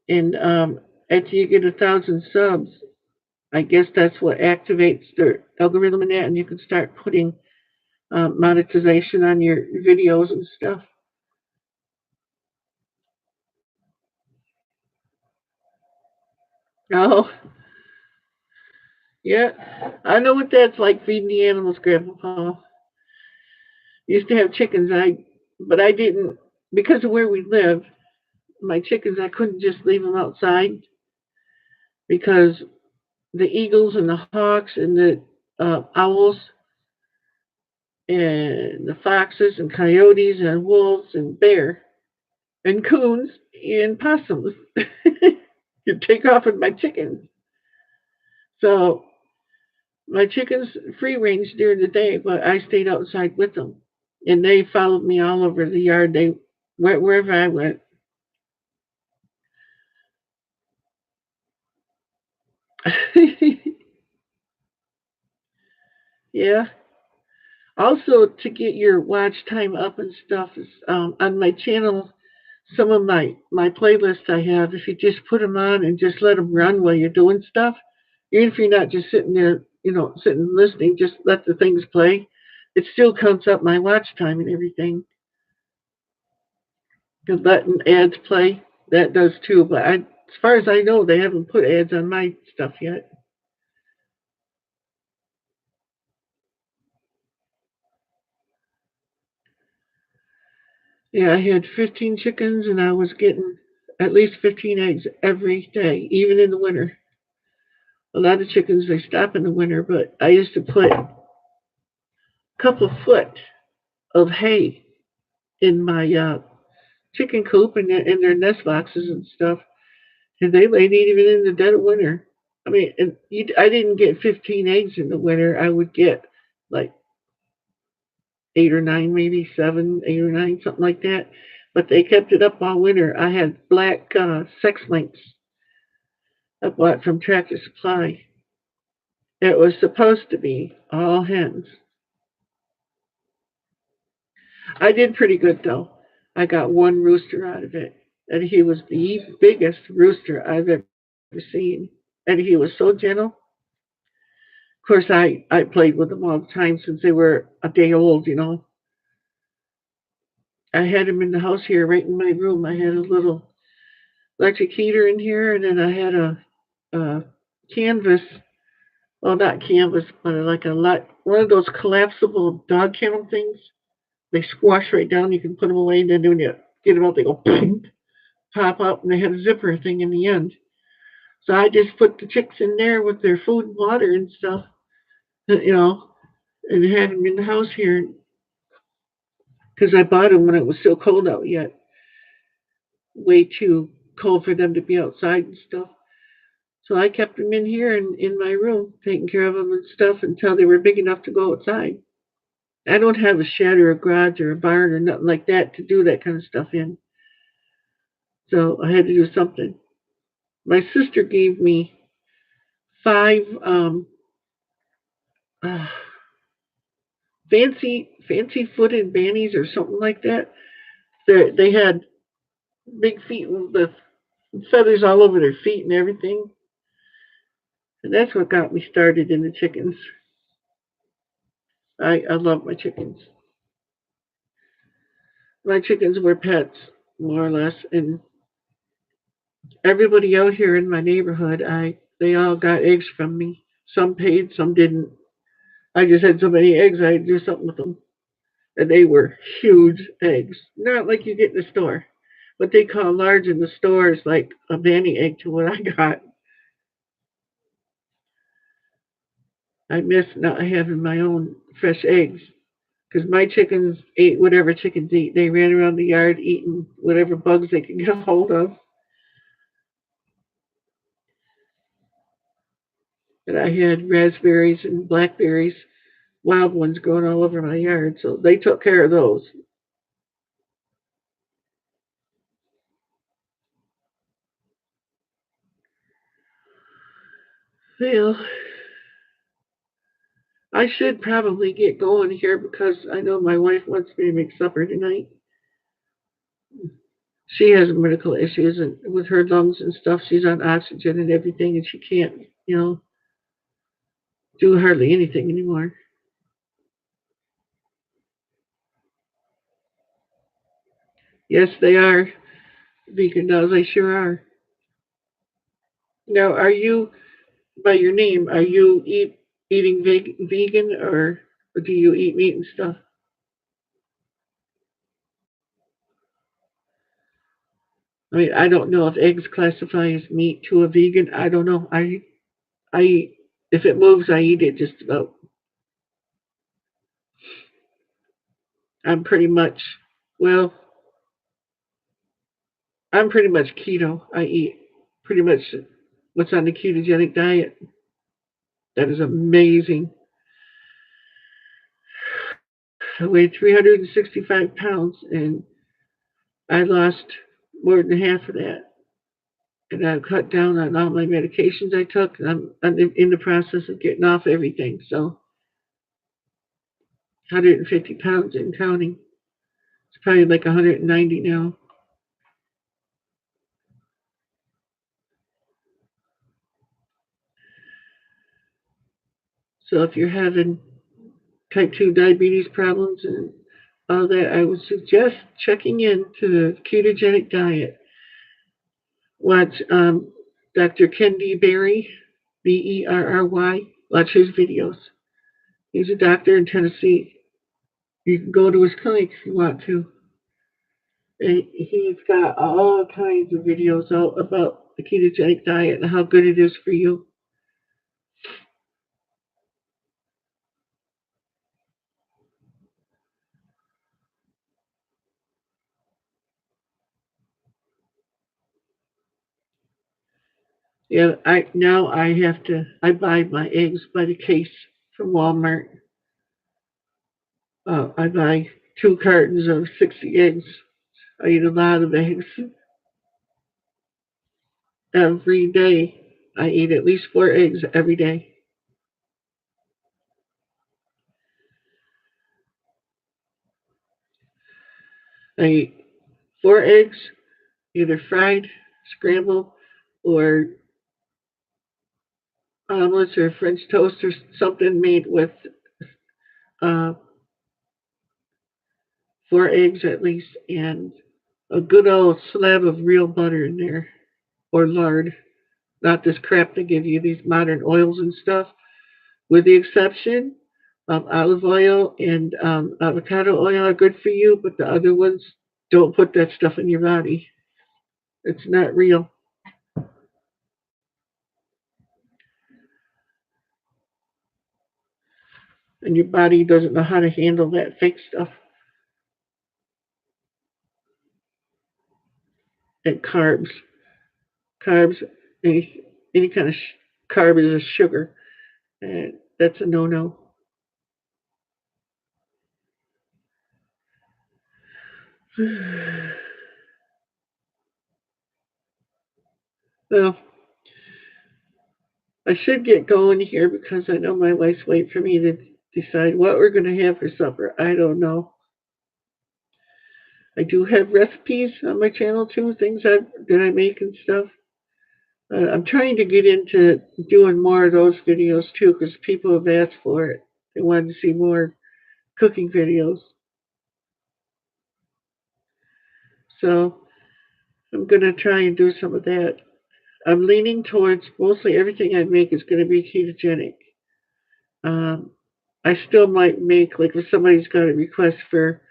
And after you get 1,000 subs, I guess that's what activates their algorithm in that, and you can start putting monetization on your videos and stuff. Oh, yeah, I know what that's like feeding the animals, Grandpa. Used to have chickens, but I didn't because of where we live. My chickens, I couldn't just leave them outside because the eagles and the hawks and the owls and the foxes and coyotes and wolves and bear and coons and possums could take off with my chickens. So my chickens free range during the day, but I stayed outside with them, and they followed me all over the yard. They went wherever I went. Yeah. Also, to get your watch time up and stuff is on my channel. Some of my playlists I have, if you just put them on and just let them run while you're doing stuff, even if you're not just sitting there, sitting and listening, just let the things play. It still counts up my watch time and everything. And letting ads play, that does too. But as far as I know, they haven't put ads on my stuff yet. Yeah, I had 15 chickens and I was getting at least 15 eggs every day, even in the winter. A lot of chickens, they stop in the winter, but I used to put a couple foot of hay in my chicken coop and in their nest boxes and stuff, and they laid even in the dead of winter. I mean, I didn't get 15 eggs in the winter. I would get like 8 or 9, maybe 7, 8 or 9, something like that. But they kept it up all winter. I had black sex links I bought from Tractor Supply. It was supposed to be all hens. I did pretty good though. I got one rooster out of it, and he was the biggest rooster I've ever seen. And he was so gentle. Of course, I played with them all the time since they were a day old, you know. I had him in the house here, right in my room. I had a little electric heater in here, and then I had a canvas, well, not canvas, but like one of those collapsible dog kennel things. They squash right down. You can put them away, and then when you get them out, they go pop up, and they have a zipper thing in the end. So I just put the chicks in there with their food and water and stuff, you know, and had them in the house here because I bought them when it was still cold out yet, way too cold for them to be outside and stuff. So I kept them in here in my room, taking care of them and stuff until they were big enough to go outside. I don't have a shed or a garage or a barn or nothing like that to do that kind of stuff in. So I had to do something. My sister gave me five uh, fancy footed bannies or something like that. They had big feet with feathers all over their feet and everything. And that's what got me started in the chickens. I love my chickens. My chickens were pets, more or less, and everybody out here in my neighborhood, I they all got eggs from me. Some paid, some didn't. I just had so many eggs, I had to do something with them. And they were huge eggs. Not like you get in the store. What they call large in the store is like a banny egg to what I got. I miss not having my own fresh eggs. Because my chickens ate whatever chickens eat. They ran around the yard eating whatever bugs they could get a hold of. And I had raspberries and blackberries, wild ones growing all over my yard. So they took care of those. Well, I should probably get going here because I know my wife wants me to make supper tonight. She has medical issues and with her lungs and stuff. She's on oxygen and everything, and she can't, do hardly anything anymore. Yes, they are vegan dolls. They sure are. Now, are you by your name? Are you eating vegan or do you eat meat and stuff? I mean, I don't know if eggs classify as meat to a vegan. I don't know. I if it moves, I eat it just about. I'm pretty much well. I'm pretty much keto. I eat pretty much what's on the ketogenic diet. That is amazing. I weighed 365 pounds and I lost more than half of that. And I've cut down on all my medications I took. I'm in the process of getting off everything. So 150 pounds and counting. It's probably like 190 now. So if you're having type 2 diabetes problems and all that, I would suggest checking into the ketogenic diet. Watch Dr. Kendi Berry, Berry. Watch his videos. He's a doctor in Tennessee. You can go to his clinic if you want to. And he's got all kinds of videos out about the ketogenic diet and how good it is for you. Yeah, I have to I buy my eggs by the case from Walmart. I buy 2 cartons of 60 eggs. I eat a lot of eggs every day. I eat at least 4 eggs every day. I 4 eggs, either fried, scrambled, or omelets or French toast or something made with uh, 4 eggs at least, and a good old slab of real butter in there, or lard, not this crap they give you, these modern oils and stuff, with the exception of olive oil and avocado oil are good for you, but the other ones, don't put that stuff in your body. It's not real. And your body doesn't know how to handle that fake stuff. And carbs. Carbs, any kind of carb is a sugar. And that's a no-no. Well, I should get going here because I know my wife's waiting for me to decide what we're going to have for supper. I don't know. I do have recipes on my channel too, things that I make and stuff. I'm trying to get into doing more of those videos too because people have asked for it. They want to see more cooking videos. So I'm going to try and do some of that. I'm leaning towards mostly everything I make is going to be ketogenic. Um, I still might make, like, if somebody's got a request for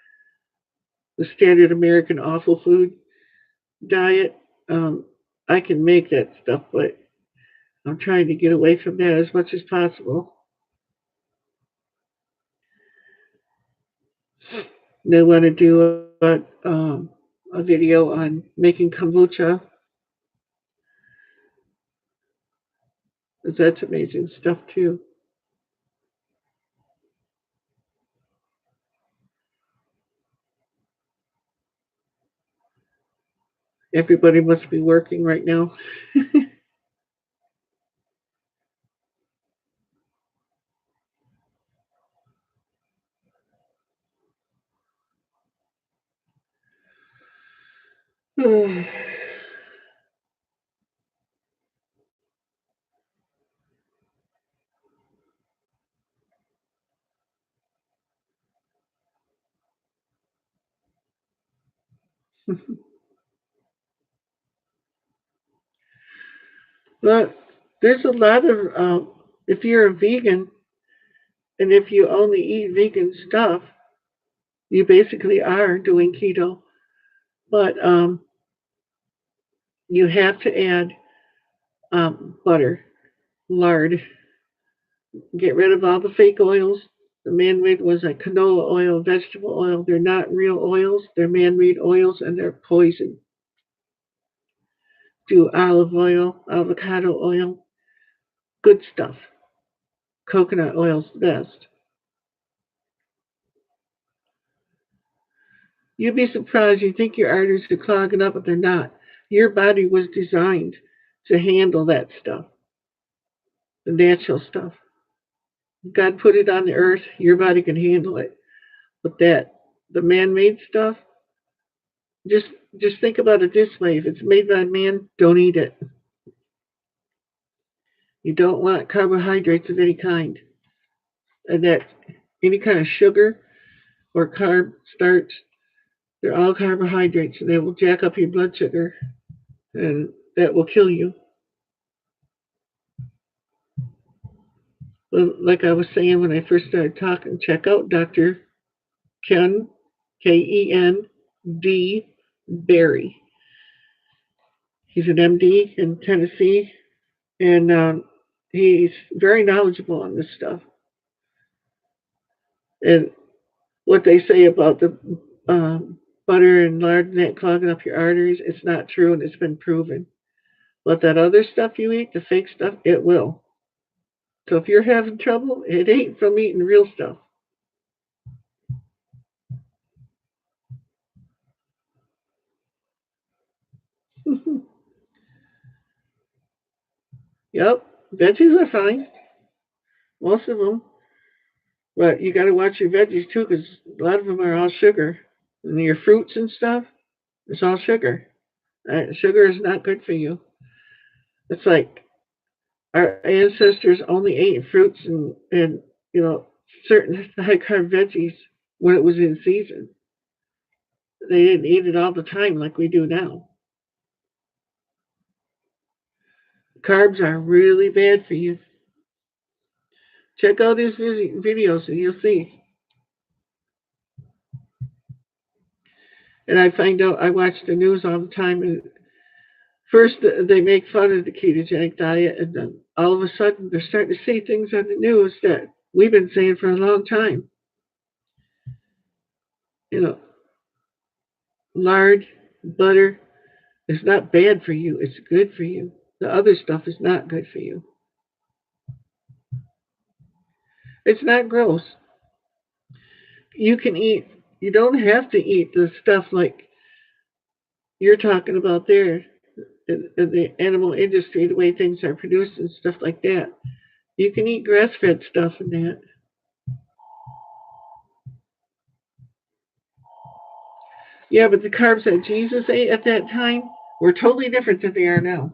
the standard American awful food diet, um, I can make that stuff, but I'm trying to get away from that as much as possible. They want to do a video on making kombucha. That's amazing stuff too. Everybody must be working right now. But there's a lot of, if you're a vegan and if you only eat vegan stuff, you basically are doing keto. But you have to add butter, lard, get rid of all the fake oils. The man-made was like canola oil, vegetable oil. They're not real oils. They're man-made oils and they're poison. Do olive oil, avocado oil, good stuff. Coconut oil's the best. You'd be surprised. You think your arteries are clogging up, but they're not. Your body was designed to handle that stuff, the natural stuff. God put it on the earth. Your body can handle it. But the man-made stuff, just just think about it this way: if it's made by man, don't eat it. You don't want carbohydrates of any kind, and that any kind of sugar or carb, starch, they're all carbohydrates, and they will jack up your blood sugar, and that will kill you. Well, like I was saying when I first started talking, check out Dr. Ken, Kend, Berry. He's an MD in Tennessee, and he's very knowledgeable on this stuff. And what they say about the butter and lard and that clogging up your arteries, it's not true, and it's been proven. But that other stuff you eat, the fake stuff, it will. So if you're having trouble, it ain't from eating real stuff. Yep, veggies are fine, most of them. But you got to watch your veggies too, because a lot of them are all sugar. And your fruits and stuff, It's all sugar. Sugar is not good for you. It's like our ancestors only ate fruits and you know certain high carb veggies when it was in season. They didn't eat it all the time like we do now. Carbs are really bad for you. Check out these videos and you'll see. And I find out I watch the news all the time. And first they make fun of the ketogenic diet, and then all of a sudden they're starting to say things on the news that we've been saying for a long time. You know, lard, butter is not bad for you. It's good for you. The other stuff is not good for you. It's not gross. You can eat. You don't have to eat the stuff like you're talking about there in the animal industry, the way things are produced and stuff like that. You can eat grass-fed stuff and that. Yeah, but the carbs that Jesus ate at that time were totally different than they are now.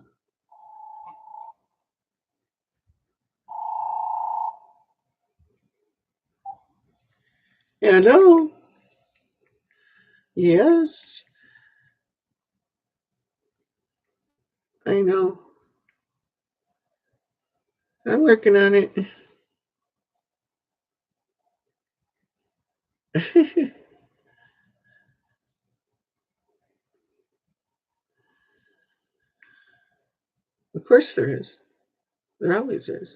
Hello. Yes, I know. I'm working on it. Of course there is. There always is.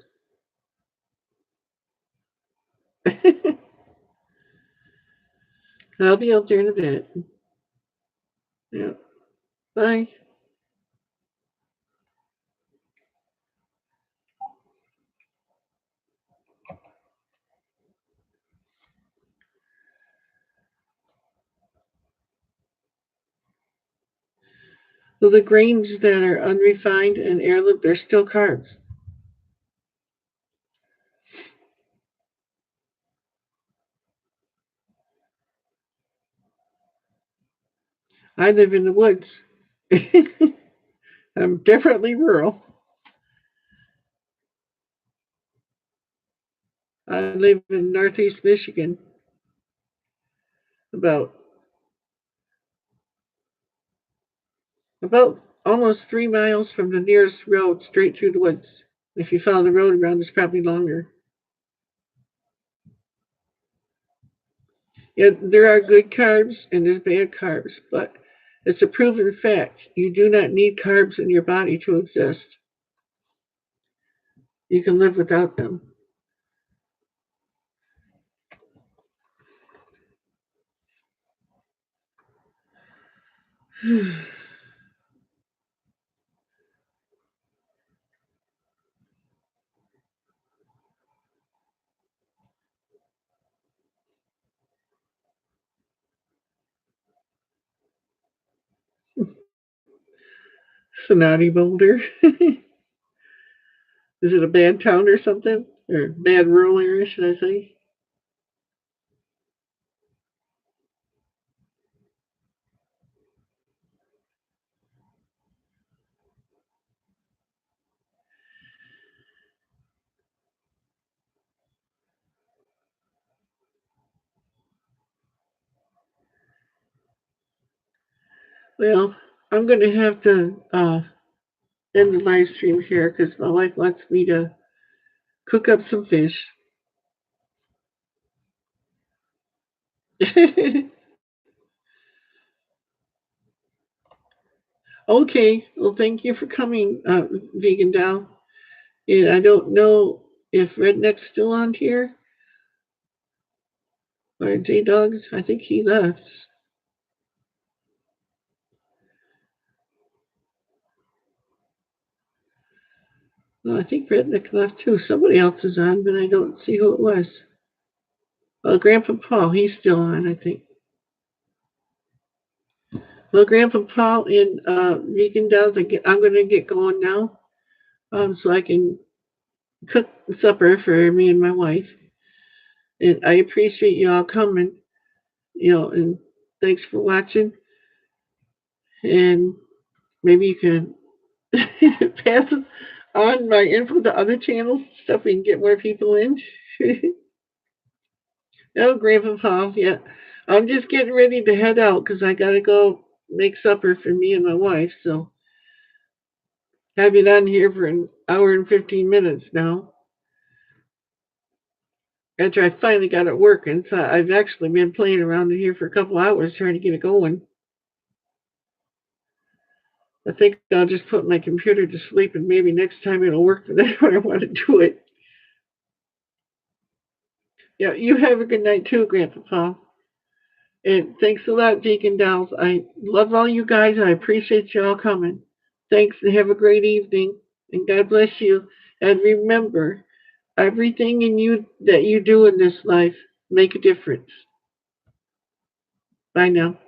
I'll be out there in a bit. Yeah. Bye. So the grains that are unrefined and heirloom, they're still carbs. I live in the woods. I'm definitely rural. I live in northeast Michigan, about about almost 3 miles from the nearest road, straight through the woods. If you follow the road around, it's probably longer. Yeah, there are good carbs and there's bad carbs, but it's a proven fact. You do not need carbs in your body to exist. You can live without them. Sonati Boulder. Is it a bad town or something? Or bad rural area, should I say? Well, I'm going to have to end the live stream here because my wife wants me to cook up some fish. Okay, well, thank you for coming, Vegan Dow. And I don't know if Redneck's still on here or J Dogs. I think he left. No, I think Redneck left too. Somebody else is on, but I don't see who it was. Well, Grandpa Paul, he's still on, I think. Well, Grandpa Paul and Vegan Dows, I'm going to get going now so I can cook supper for me and my wife. And I appreciate you all coming, and thanks for watching. And maybe you can pass on my info to other channels, stuff we can get more people in. Oh, Grandpa, yeah. I'm just getting ready to head out because I gotta go make supper for me and my wife. So have you on here for an hour and 15 minutes now. After I finally got it working, so I've actually been playing around in here for a couple hours trying to get it going. I think I'll just put my computer to sleep and maybe next time it'll work the next when I want to do it. Yeah, you have a good night too, Grandpa. And thanks a lot, Deacon Dolls. I love all you guys. I appreciate you all coming. Thanks and have a great evening. And God bless you. And remember, everything in you that you do in this life make a difference. Bye now.